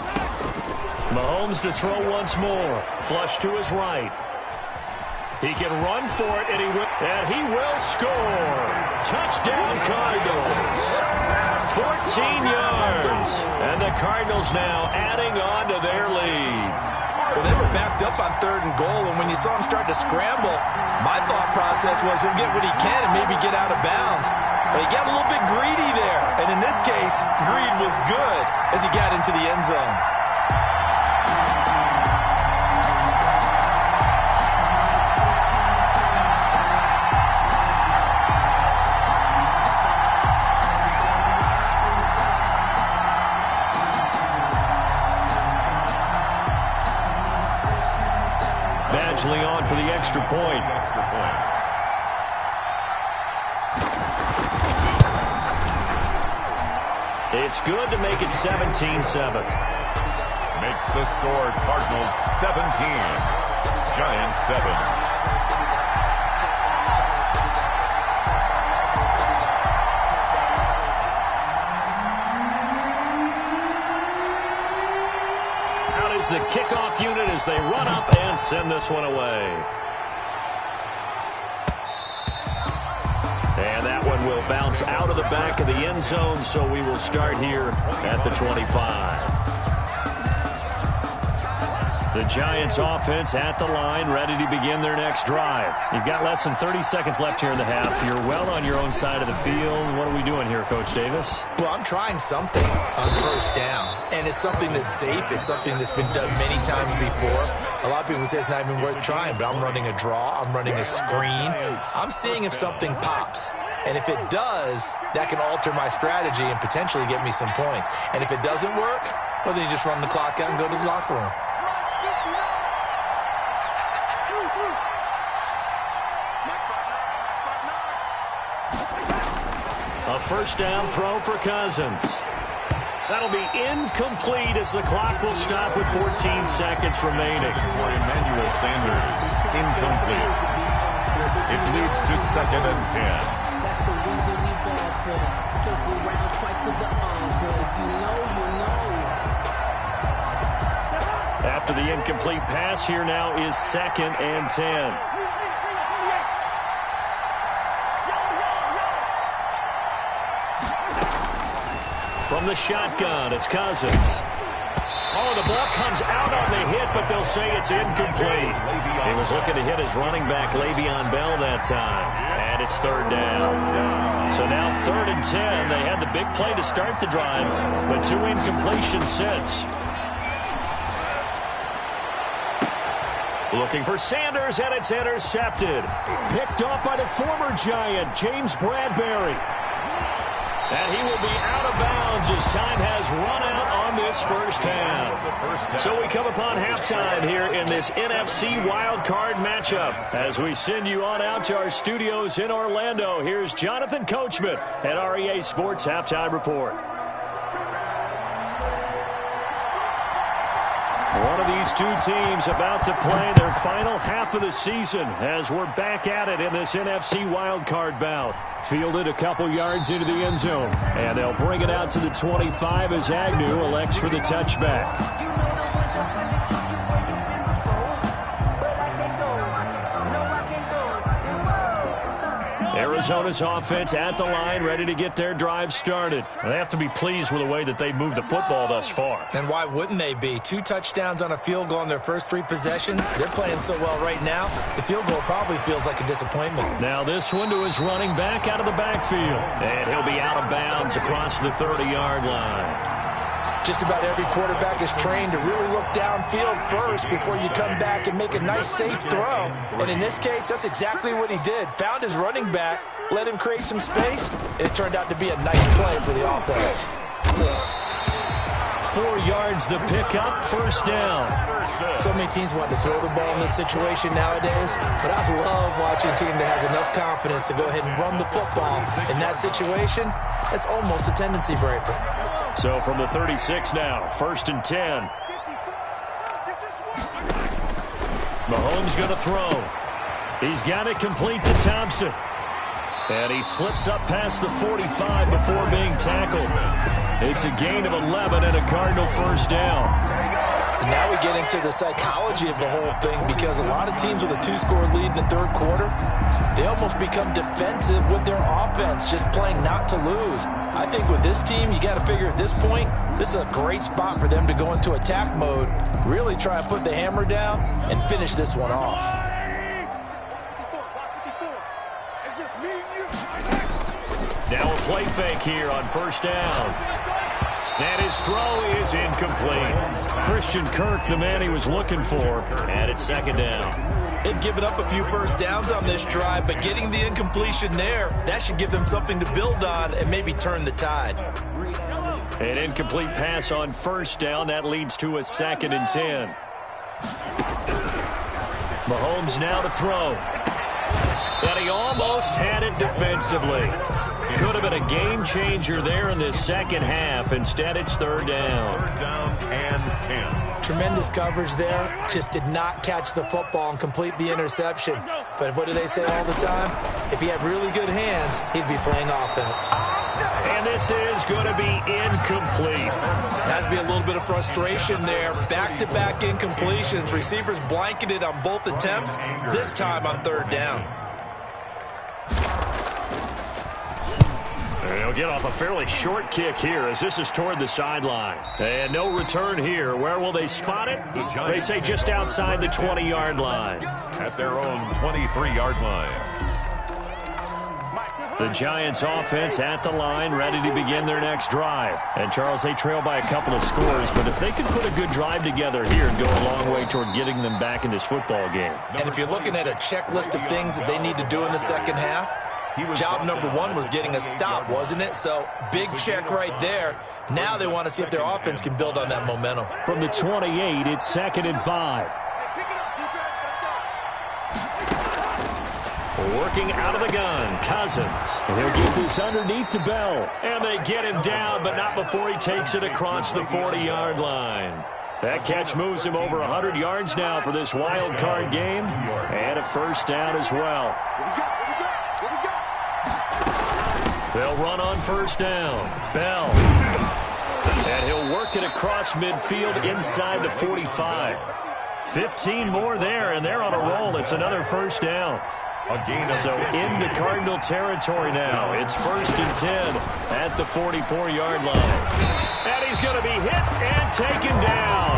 Mahomes to throw once more. Flush to his right. He can run for it, and he will score. Touchdown, Cardinals. 14 yards. And the Cardinals now adding on to their lead. Well, they were backed up on 3rd and goal, and when you saw him start to scramble, my thought process was he'll get what he can and maybe get out of bounds. But he got a little bit greedy there. And in this case, greed was good as he got into the end zone. Badgley on for the extra point. It's good to make it 17-7. Makes the score Cardinals 17, Giants 7. The kickoff unit as they run up and send this one away. And that one will bounce out of the back of the end zone, so we will start here at the 25. The Giants offense at the line, ready to begin their next drive. You've got less than 30 seconds left here in the half. You're well on your own side of the field. What are we doing here, Coach Davis? Well, I'm trying something on 1st down, and it's something that's safe. It's something that's been done many times before. A lot of people say it's not even worth trying, but I'm running a draw. I'm running a screen. I'm seeing if something pops. And if it does, that can alter my strategy and potentially get me some points. And if it doesn't work, well, then you just run the clock out and go to the locker room. A first down throw for Cousins. That'll be incomplete as the clock will stop with 14 seconds remaining. For Emmanuel Sanders, incomplete. It leads to 2nd and 10. That's the reason we ball for them. Circle around twice for the encore. If you know, you know. After the incomplete pass, here now is 2nd and 10. From the shotgun, it's Cousins. Oh, the ball comes out on the hit, but they'll say it's incomplete. He was looking to hit his running back, Le'Veon Bell, that time. And it's 3rd down. So now 3rd and 10. They had the big play to start the drive, but 2 incompletions since. Looking for Sanders, and it's intercepted. Picked off by the former Giant, James Bradbury. And he will be out of bounds as time has run out on this first half. So we come upon halftime here in this NFC wildcard matchup. As we send you on out to our studios in Orlando, here's Jonathan Coachman at REA Sports Halftime Report. One of these These two teams about to play their final half of the season as we're back at it in this NFC wildcard bout. Fielded a couple yards into the end zone, and they'll bring it out to the 25 as Agnew elects for the touchback. Arizona's offense at the line, ready to get their drive started. They have to be pleased with the way that they moved the football thus far. And why wouldn't they be? 2 touchdowns on a field goal in their first 3 possessions. They're playing so well right now, the field goal probably feels like a disappointment. Now this one to his running back out of the backfield. And he'll be out of bounds across the 30-yard line. Just about every quarterback is trained to really look downfield first before you come back and make a nice, safe throw. And in this case, that's exactly what he did. Found his running back, let him create some space, and it turned out to be a nice play for the offense. 4 yards the pickup, first down. So many teams want to throw the ball in this situation nowadays, but I love watching a team that has enough confidence to go ahead and run the football. In that situation, that's almost a tendency breaker. So from the 36 now, first and 10. Mahomes going to throw. He's got it complete to Thompson. And he slips up past the 45 before being tackled. It's a gain of 11 and a Cardinal first down. And now we get into the psychology of the whole thing, because a lot of teams with a 2-score lead in the third quarter, they almost become defensive with their offense, just playing not to lose. I think with this team, you got to figure at this point, this is a great spot for them to go into attack mode, really try to put the hammer down and finish this one off. Now a play fake here on first down. And his throw is incomplete. Christian Kirk, the man he was looking for, and it's second down. They've given up a few first downs on this drive, but getting the incompletion there, that should give them something to build on and maybe turn the tide. An incomplete pass on first down. That leads to a 2nd and 10. Mahomes now to throw. And he almost had it defensively. Could have been a game changer there in this second half. Instead, it's third down. Third down and 10. Tremendous coverage there. Just did not catch the football and complete the interception. But what do they say all the time? If he had really good hands, he'd be playing offense. And this is going to be incomplete. Has to be a little bit of frustration there. Back-to-back incompletions. Receivers blanketed on both attempts, this time on third down. They'll get off a fairly short kick here as this is toward the sideline. And no return here. Where will they spot it? They say just outside the 20-yard line. At their own 23-yard line. The Giants offense at the line, ready to begin their next drive. And, Charles, they trail by a couple of scores, but if they could put a good drive together here and go a long way toward getting them back in this football game. And if you're looking at a checklist of things that they need to do in the second half, job number 1 was getting a stop, wasn't it? So, big check right there. Now they want to see if their offense can build on that momentum. From the 28, it's 2nd and 5. Working out of the gun, Cousins. And he'll get this underneath to Bell. And they get him down, but not before he takes it across the 40-yard line. That catch moves him over 100 yards now for this wild card game. And a first down as well. They'll run on first down. Bell. And he'll work it across midfield inside the 45. 15 more there, and they're on a roll. It's another first down. So into Cardinal territory now. It's first and 10 at the 44-yard line. And he's going to be hit and taken down.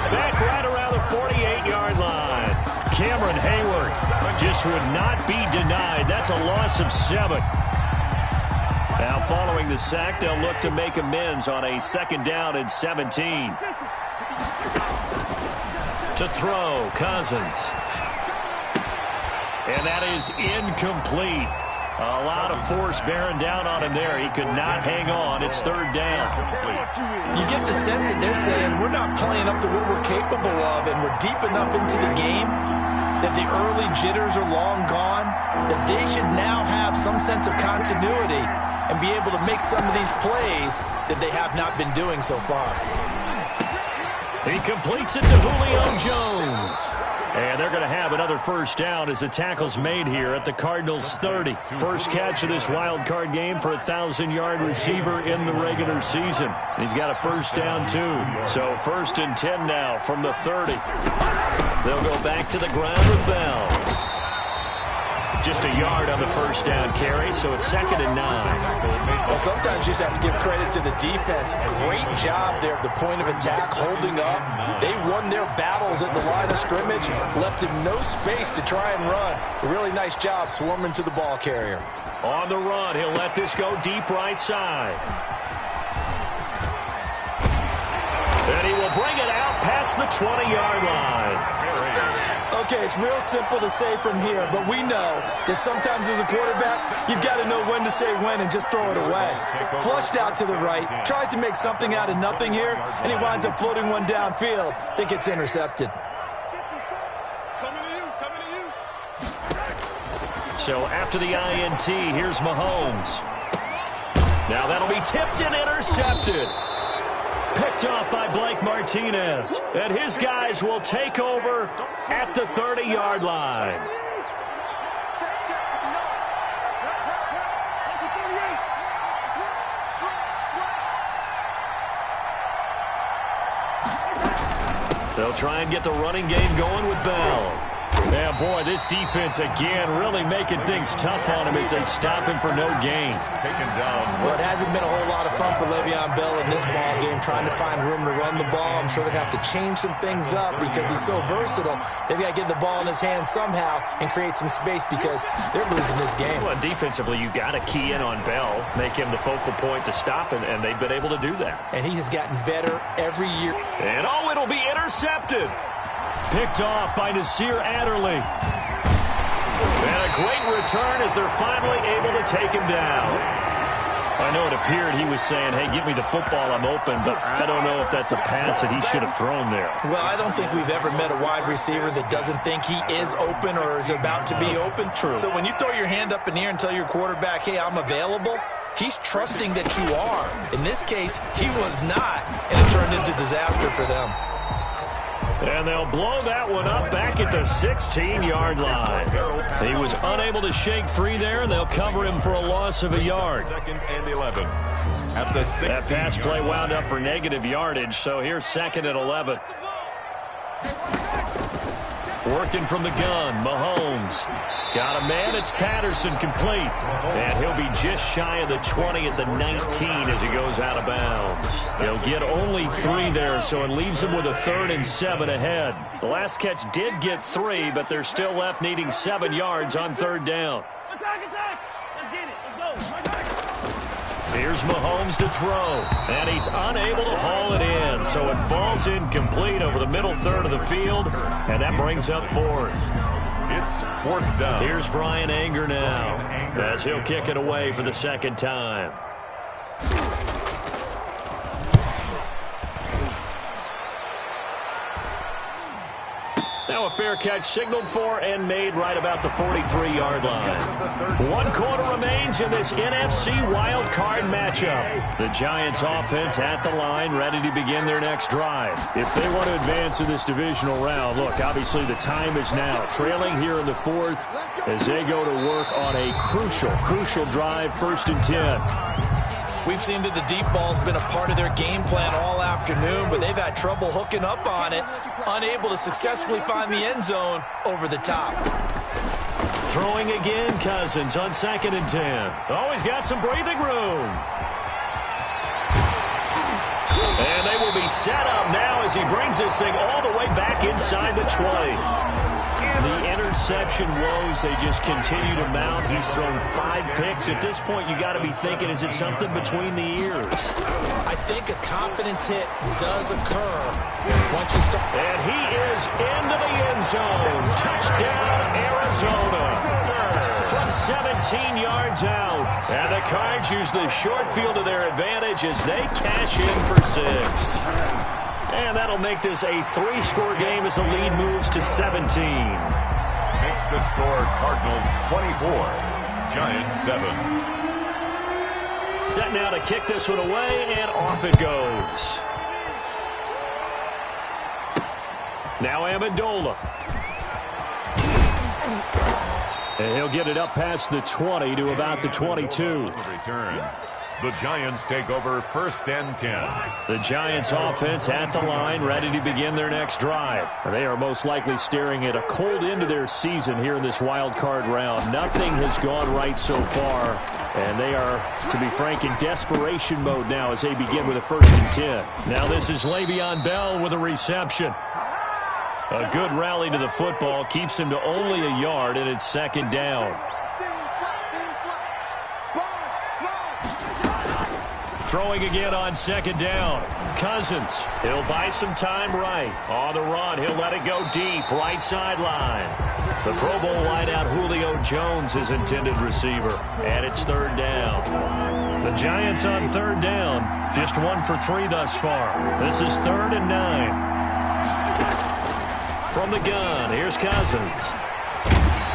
Back right around the 48-yard line. Cameron Hayward just would not be denied. That's a loss of 7. Now following the sack, they'll look to make amends on a 2nd down and 17. To throw, Cousins. And that is incomplete. A lot of force bearing down on him there. He could not hang on. It's third down. You get the sense that they're saying we're not playing up to what we're capable of, and we're deep enough into the game that the early jitters are long gone, that they should now have some sense of continuity and be able to make some of these plays that they have not been doing so far. He completes it to Julio Jones. And they're going to have another first down as the tackle's made here at the Cardinals' 30. First catch of this wild card game for a 1,000-yard receiver in the regular season. He's got a first down, too. So 1st and 10 now from the 30. They'll go back to the ground with Bell. Just a yard on the first down carry, so it's 2nd and 9. Well, sometimes you just have to give credit to the defense. Great job there at the point of attack, holding up. They won their battles at the line of scrimmage, left him no space to try and run. A really nice job swarming to the ball carrier. On the run, he'll let this go deep right side. And he will bring it out past the 20-yard line. Okay, it's real simple to say from here, but we know that sometimes as a quarterback, you've got to know when to say when and just throw it away. Flushed out to the right, tries to make something out of nothing here, and he winds up floating one downfield that gets intercepted. So after the INT, here's Mahomes. Now that'll be tipped and intercepted. Picked off by Blake Martinez. And his guys will take over at the 30-yard line. They'll try and get the running game going with Bell. Yeah, boy, this defense again really making things tough on him as they stop him for no gain. Taken down. Well, it hasn't been a whole lot of fun for Le'Veon Bell in this ball game, trying to find room to run the ball. I'm sure they're going to have to change some things up because he's so versatile. They've got to get the ball in his hands somehow and create some space because they're losing this game. Well, defensively, you've got to key in on Bell, make him the focal point to stop him, and they've been able to do that. And he has gotten better every year. And, oh, it'll be intercepted. Picked off by Nasir Adderley. And a great return as they're finally able to take him down. I know it appeared he was saying, hey, give me the football, I'm open, but I don't know if that's a pass that he should have thrown there. Well, I don't think we've ever met a wide receiver that doesn't think he is open or is about to be open. True. So when you throw your hand up in the air and tell your quarterback, hey, I'm available, he's trusting that you are. In this case, he was not, and it turned into disaster for them. And they'll blow that one up back at the 16-yard line. He was unable to shake free there, and they'll cover him for a loss of a yard. 2nd and 11. At the 16. That pass play wound up for negative yardage, so here's 2nd and 11. Working from the gun, Mahomes. Got a man, it's Patterson, complete. And he'll be just shy of the 20 at the 19 as he goes out of bounds. He'll get only 3 there, so it leaves him with a 3rd and 7 ahead. The last catch did get 3, but they're still left needing 7 yards on 3rd down. Attack! Let's get it. Let's go. Here's Mahomes to throw, and he's unable to haul it in, so it falls incomplete over the middle third of the field, and that brings up 4th. It's 4th down. Here's Brian Anger now, as he'll kick it away for the 2nd time. Now a fair catch signaled for and made right about the 43-yard line. 1 quarter remains in this NFC wild card matchup. The Giants offense at the line, ready to begin their next drive. If they want to advance in this divisional round, look, obviously the time is now. Trailing here in the 4th as they go to work on a crucial drive, 1st and 10. We've seen that the deep ball's been a part of their game plan all afternoon, but they've had trouble hooking up on it, unable to successfully find the end zone over the top. Throwing again, Cousins on 2nd and 10. Oh, he's got some breathing room. And they will be set up now as he brings this thing all the way back inside the 20. The interception woes, they just continue to mount. He's thrown 5 picks. At this point, you got to be thinking, is it something between the ears? I think a confidence hit does occur once you start. And he is into the end zone. Touchdown, Arizona. From 17 yards out. And the Cards use the short field to their advantage as they cash in for 6. And that'll make this a 3-score game as the lead moves to 17. Makes the score Cardinals 24, Giants 7. Set now to kick this one away, and off it goes. Now Amendola. And he'll get it up past the 20 to about the 22. Return. The Giants take over 1st and 10. The Giants offense at the line, ready to begin their next drive. They are most likely staring at a cold end of their season here in this wild card round. Nothing has gone right so far, and they are, to be frank, in desperation mode now as they begin with a 1st and 10. Now this is Le'Veon Bell with a reception. A good rally to the football keeps him to only a yard, and it's 2nd down. Throwing again on 2nd down. Cousins, he'll buy some time right. On the run, he'll let it go deep, right sideline. The Pro Bowl wideout Julio Jones, his intended receiver, and it's 3rd down. The Giants on 3rd down, just 1 for 3 thus far. This is 3rd and 9. From the gun, here's Cousins.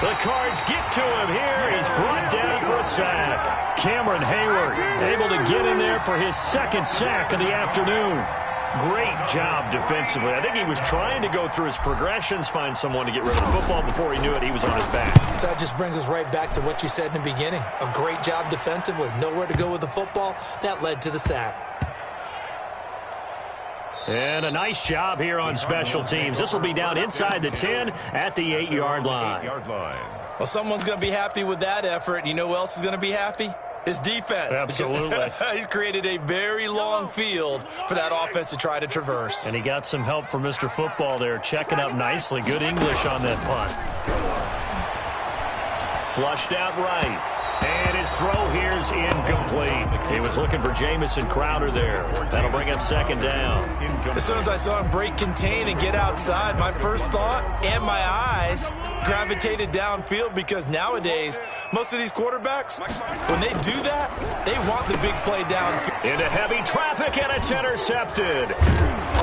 The Cards get to him here. He's brought down for a sack. Cameron Hayward able to get in there for his 2nd sack of the afternoon. Great job defensively. I think he was trying to go through his progressions, find someone to get rid of the football. Before he knew it, he was on his back. So that just brings us right back to what you said in the beginning. A great job defensively. Nowhere to go with the football. That led to the sack. And a nice job here on special teams. This will be down inside the 10 at the 8-yard line. Well, someone's going to be happy with that effort. You know who else is going to be happy? His defense. Absolutely. He's created a very long field for that offense to try to traverse. And he got some help from Mr. Football there, checking up nicely. Good English on that punt. Flushed out right. And his throw here is incomplete. He was looking for Jamison Crowder there. That'll bring up 2nd down. As soon as I saw him break contain and get outside, my first thought and my eyes gravitated downfield, because nowadays, most of these quarterbacks, when they do that, they want the big play downfield. Into heavy traffic, and it's intercepted.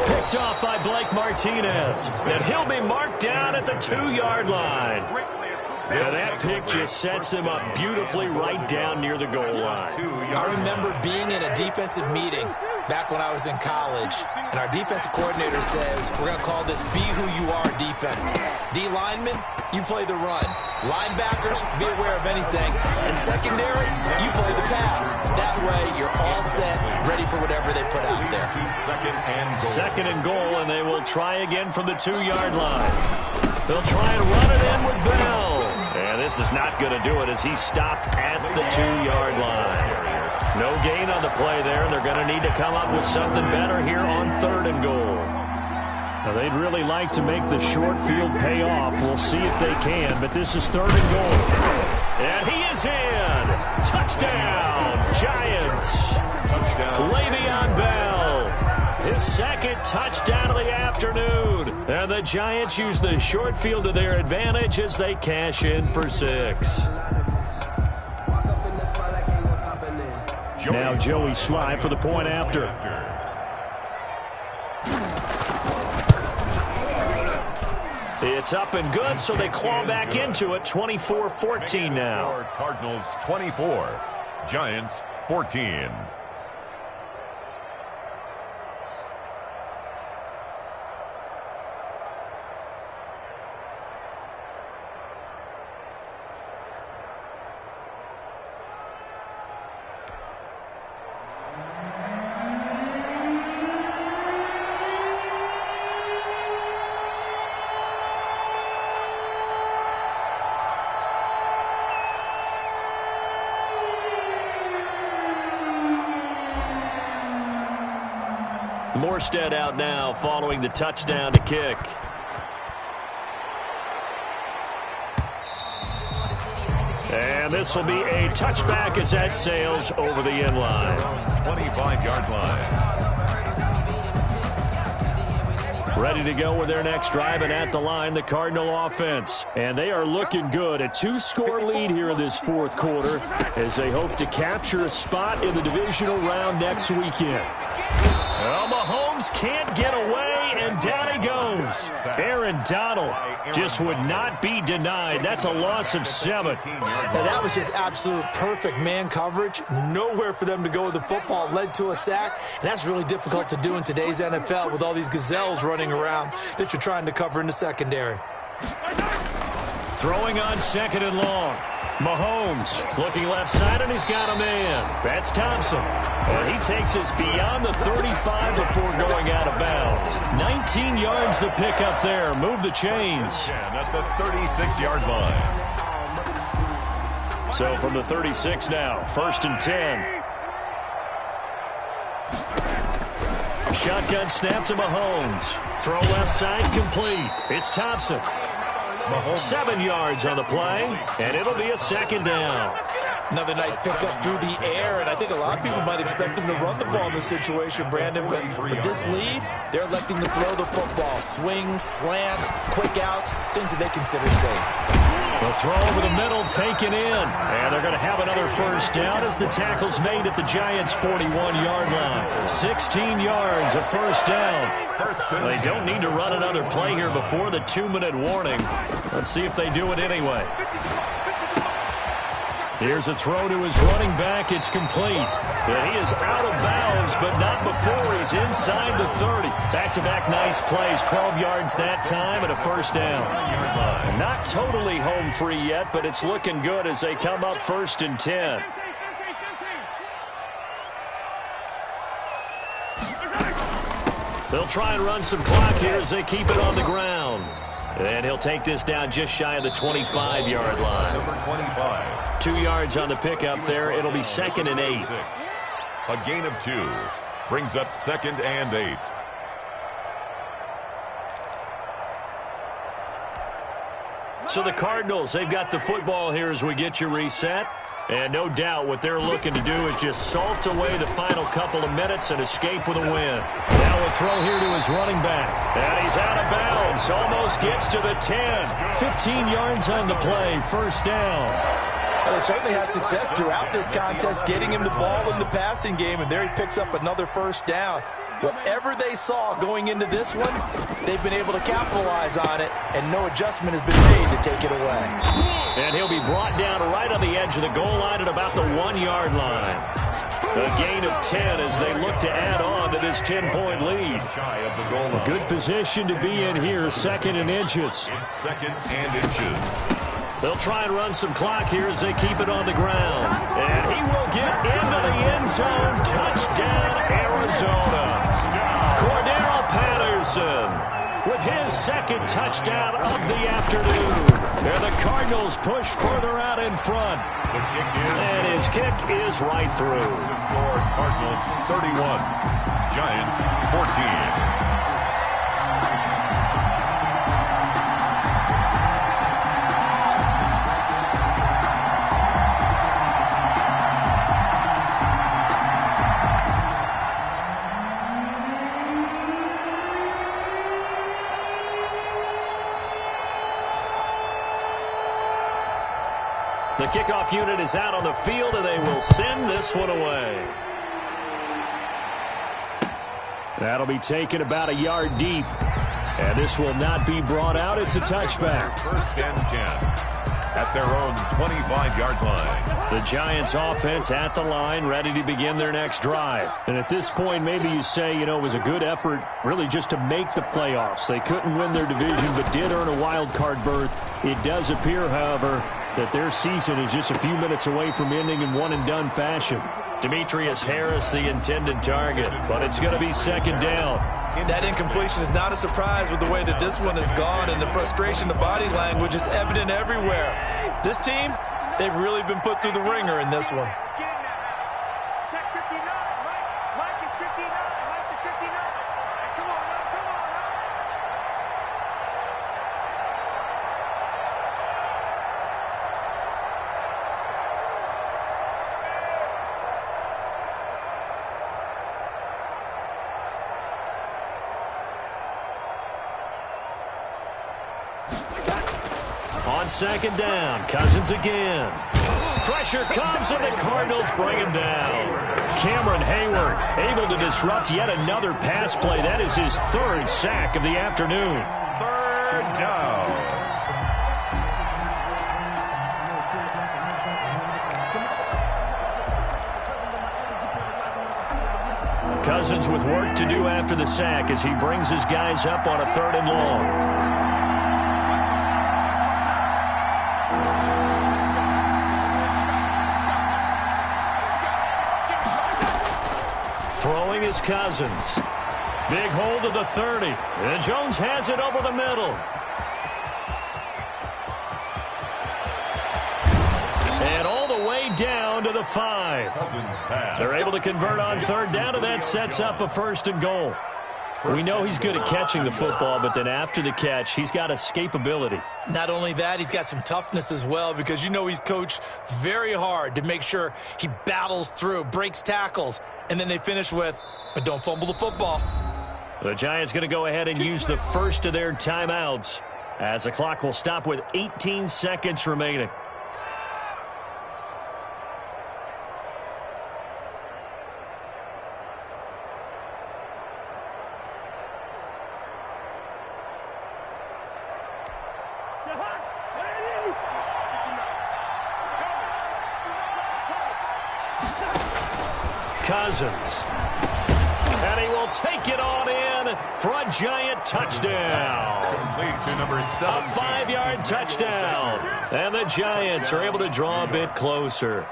Picked off by Blake Martinez. And he'll be marked down at the 2-yard line. And that pick just sets him up beautifully right down near the goal line. I remember being in a defensive meeting back when I was in college, and our defensive coordinator says, we're going to call this Be Who You Are defense. D linemen, you play the run. Linebackers, be aware of anything. And secondary, you play the pass. That way, you're all set, ready for whatever they put out there. 2nd and goal, and they will try again from the 2-yard line. They'll try and run it in with Bell. And this is not going to do it as he's stopped at the 2-yard line. No gain on the play there, and they're going to need to come up with something better here on 3rd and goal. Now, they'd really like to make the short field pay off. We'll see if they can, but this is 3rd and goal. And he is in. Touchdown, Giants. Touchdown. Le'Veon Bell. His 2nd touchdown of the afternoon. And the Giants use the short field to their advantage as they cash in for 6. Now Joey Sly for the point after. It's up and good, so they claw back into it. 24-14 now. Cardinals 24, Giants 14. Morstead out now following the touchdown to kick. And this will be a touchback as that sails over the end line. 25-yard line. Ready to go with their next drive, and at the line, the Cardinal offense. And they are looking good. A 2-score lead here in this 4th quarter as they hope to capture a spot in the divisional round next weekend. Well, Mahomes can't get away, and down he goes. goes. Aaron Donald just would not be denied. That's a loss of 7. Now, that was just absolute perfect man coverage. Nowhere for them to go with the football. Led to a sack, and that's really difficult to do in today's NFL with all these gazelles running around that you're trying to cover in the secondary. Throwing on 2nd and long. Mahomes looking left side, and he's got a man. That's Thompson. And he takes us beyond the 35 before going out of bounds. 19 yards the pick up there. Move the chains. At the 36-yard line. So from the 36 now, 1st and 10. Shotgun snap to Mahomes. Throw left side complete. It's Thompson. 7 yards on the play, and it'll be a 2nd down. Another nice pickup through the air, and I think a lot of people might expect him to run the ball in this situation, Brandon, but with this lead, they're electing to throw the football. Swings, slants, quick outs, things that they consider safe. The throw over the middle taken in, and they're going to have another 1st down as the tackle's made at the Giants' 41-yard line. 16 yards, a 1st down. They don't need to run another play here before the 2-minute warning. Let's see if they do it anyway. Here's a throw to his running back. It's complete. And he is out of bounds, but not before he's inside the 30. Back-to-back nice plays. 12 yards that time and a 1st down. Not totally home free yet, but it's looking good as they come up 1st and 10. They'll try and run some clock here as they keep it on the ground. And he'll take this down just shy of the 25-yard line. Number 25. 2 yards on the pickup there. It'll be 2nd and 8. A gain of 2. Brings up 2nd and 8. So the Cardinals, they've got the football here as we get you reset. And no doubt what they're looking to do is just salt away the final couple of minutes and escape with a win. Now a throw here to his running back. And he's out of bounds. Almost gets to the 10. 15 yards on the play. 1st down. Well, they certainly had success throughout this contest, getting him the ball in the passing game, and there he picks up another 1st down. Whatever they saw going into this one, they've been able to capitalize on it, and no adjustment has been made to take it away. And he'll be brought down right on the edge of the goal line at about the 1-yard line. A gain of 10 as they look to add on to this 10-point lead. A good position to be in here, 2nd and inches. It's 2nd and inches. They'll try and run some clock here as they keep it on the ground. And he will get into the end zone. Touchdown, Arizona. Cordero Patterson with his 2nd touchdown of the afternoon. And the Cardinals push further out in front. And his kick is right through. The score, Cardinals 31, Giants 14. The kickoff unit is out on the field, and they will send this one away. That'll be taken about a yard deep. And this will not be brought out. It's a touchback. 1st and 10 at their own 25-yard line. The Giants offense at the line, ready to begin their next drive. And at this point, maybe you say, you know, it was a good effort really just to make the playoffs. They couldn't win their division, but did earn a wild card berth. It does appear, however, that their season is just a few minutes away from ending in one-and-done fashion. Demetrius Harris, the intended target, but it's going to be 2nd down. That incompletion is not a surprise with the way that this one has gone, and the frustration, the body language is evident everywhere. This team, they've really been put through the ringer in this one. Check 59. Mike is 59. Mike to 59. Come on, now. Come on, now. On 2nd down, Cousins again. Pressure comes, and the Cardinals bring him down. Cameron Hayward able to disrupt yet another pass play. That is his third sack of the afternoon. Third down. Cousins with work to do after the sack as he brings his guys up on a 3rd and long. Throwing is Cousins. Big hold of the 30. And Jones has it over the middle. And all the way down to the 5. They're able to convert on 3rd down, and that sets up a 1st and goal. We know he's good at catching the football, but then after the catch, he's got escapability. Not only that, he's got some toughness as well, because you know he's coached very hard to make sure he battles through, breaks tackles, and then they finish with, but don't fumble the football. The Giants going to go ahead and use the first of their timeouts as the clock will stop with 18 seconds remaining. Cousins. And he will take it on in for a Giant touchdown. Complete to number 7. A 5-yard touchdown. And the Giants are able to draw a bit closer.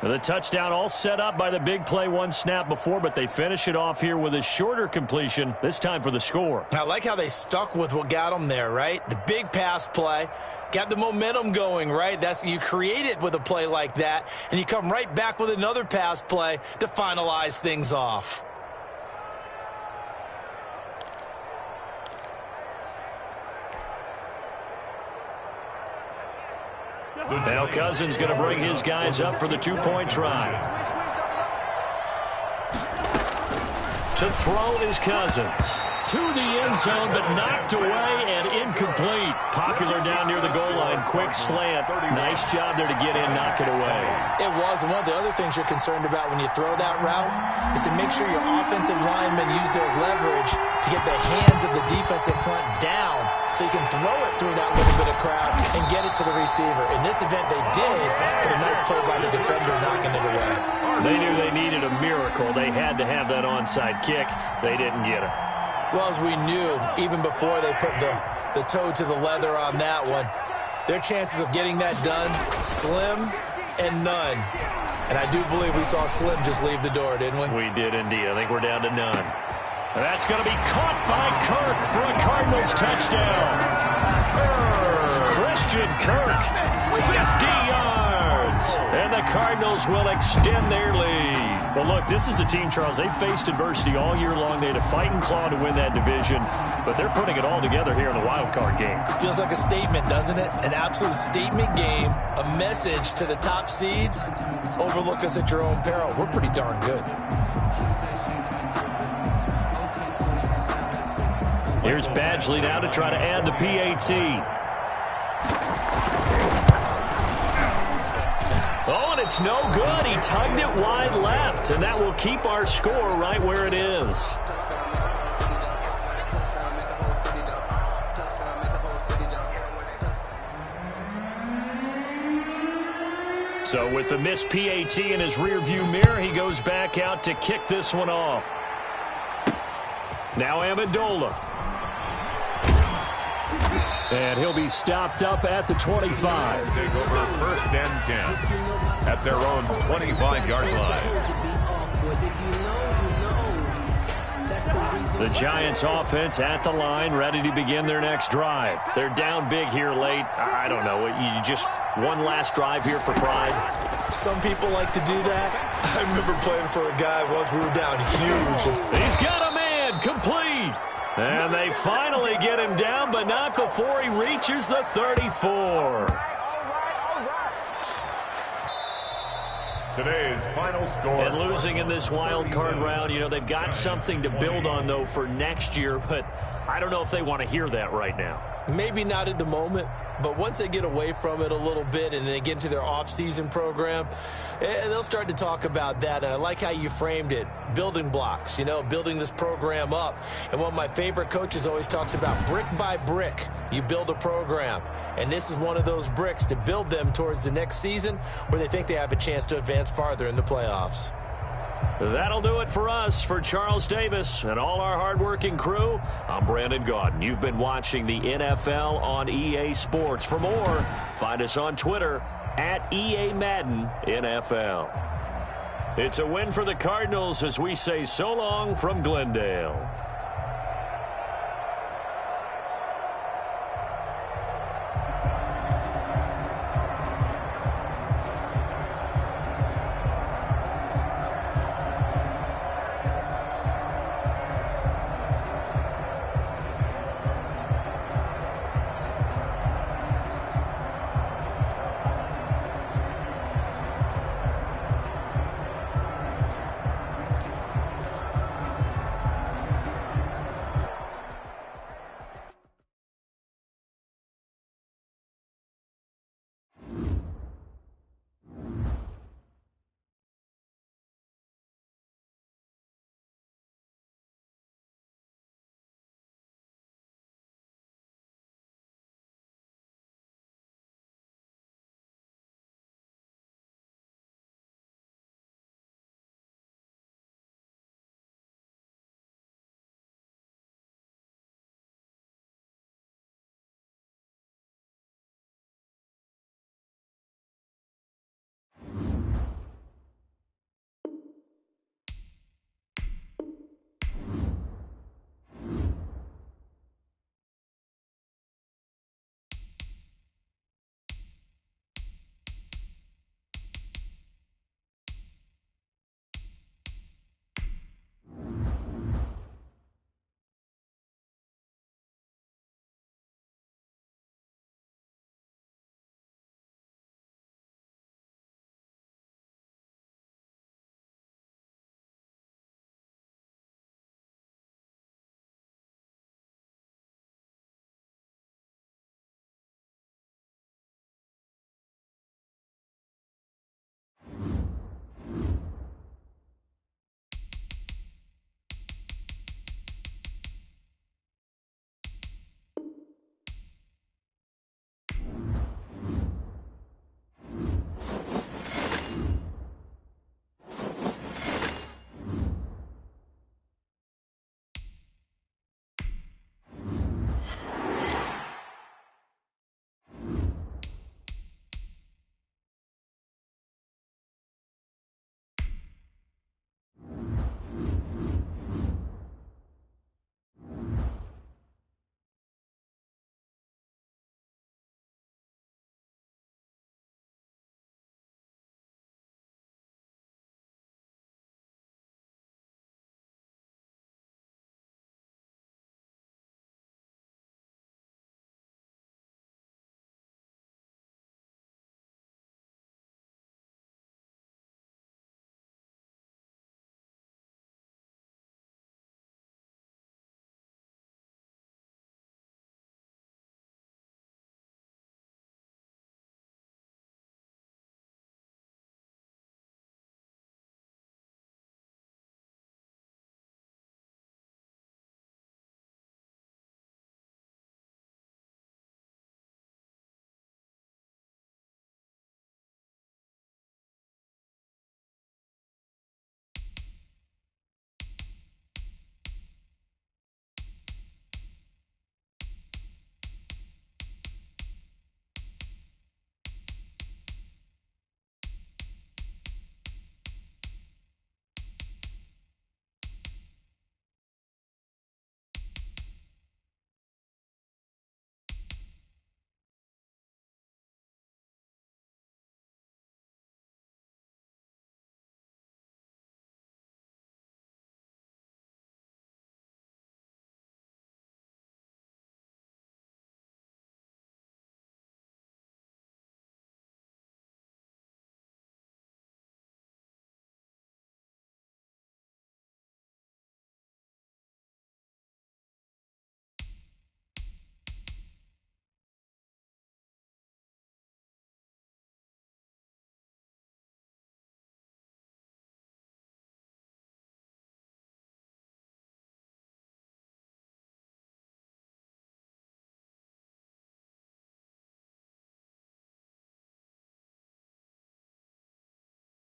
The touchdown all set up by the big play one snap before, but they finish it off here with a shorter completion, this time for the score. I like how they stuck with what got them there, right? The big pass play, got the momentum going, right? You create it with a play like that, and you come right back with another pass play to finalize things off. Now Cousins going to bring his guys up for the 2-point try. To throw is Cousins. To the end zone, but knocked away and incomplete. Popular down near the goal line. Quick slant. Nice job there to get in, knock it away. It was, and one of the other things you're concerned about when you throw that route is to make sure your offensive linemen use their leverage to get the hands of the defensive front down so you can throw it through that little bit of crowd and get it to the receiver. In this event, they did, but a nice play by the defender knocking it away. They knew they needed a miracle. They had to have that onside kick. They didn't get it. Well, as we knew, even before they put the toe to the leather on that one, their chances of getting that done, slim and none. And I do believe we saw Slim just leave the door, didn't we? We did indeed. I think we're down to none. That's going to be caught by Kirk for a Cardinals touchdown. Christian Kirk, 50 yards. And the Cardinals will extend their lead. Well, look, this is a team, Charles, they faced adversity all year long. They had to fight and claw to win that division, but they're putting it all together here in the wild card game. Feels like a statement, doesn't it? An absolute statement game, a message to the top seeds. Overlook us at your own peril. We're pretty darn good. Here's Badgley now to try to add the PAT. Oh, and it's no good. He tugged it wide left, and that will keep our score right where it is. So with the missed PAT in his rearview mirror, he goes back out to kick this one off. Now Amendola. And he'll be stopped up at the 25. Take over 1st and 10 at their own 25-yard line. The Giants offense at the line, ready to begin their next drive. They're down big here late. I don't know. You just one last drive here for pride. Some people like to do that. I remember playing for a guy once. We were down huge. He's got a man complete. And they finally get him down, but not before he reaches the 34. Today's final score. And losing in this wild card round, you know, they've got something to build on, though, for next year. But I don't know if they want to hear that right now. Maybe not at the moment, but once they get away from it a little bit and they get into their off-season program, and they'll start to talk about that. And I like how you framed it, building blocks, building this program up. And one of my favorite coaches always talks about brick by brick, you build a program. And this is one of those bricks to build them towards the next season where they think they have a chance to advance farther in the playoffs. That'll do it for us. For Charles Davis and all our hardworking crew, I'm Brandon Gaudin. You've been watching the NFL on EA Sports. For more, find us on Twitter at EA Madden NFL. It's a win for the Cardinals as we say so long from Glendale.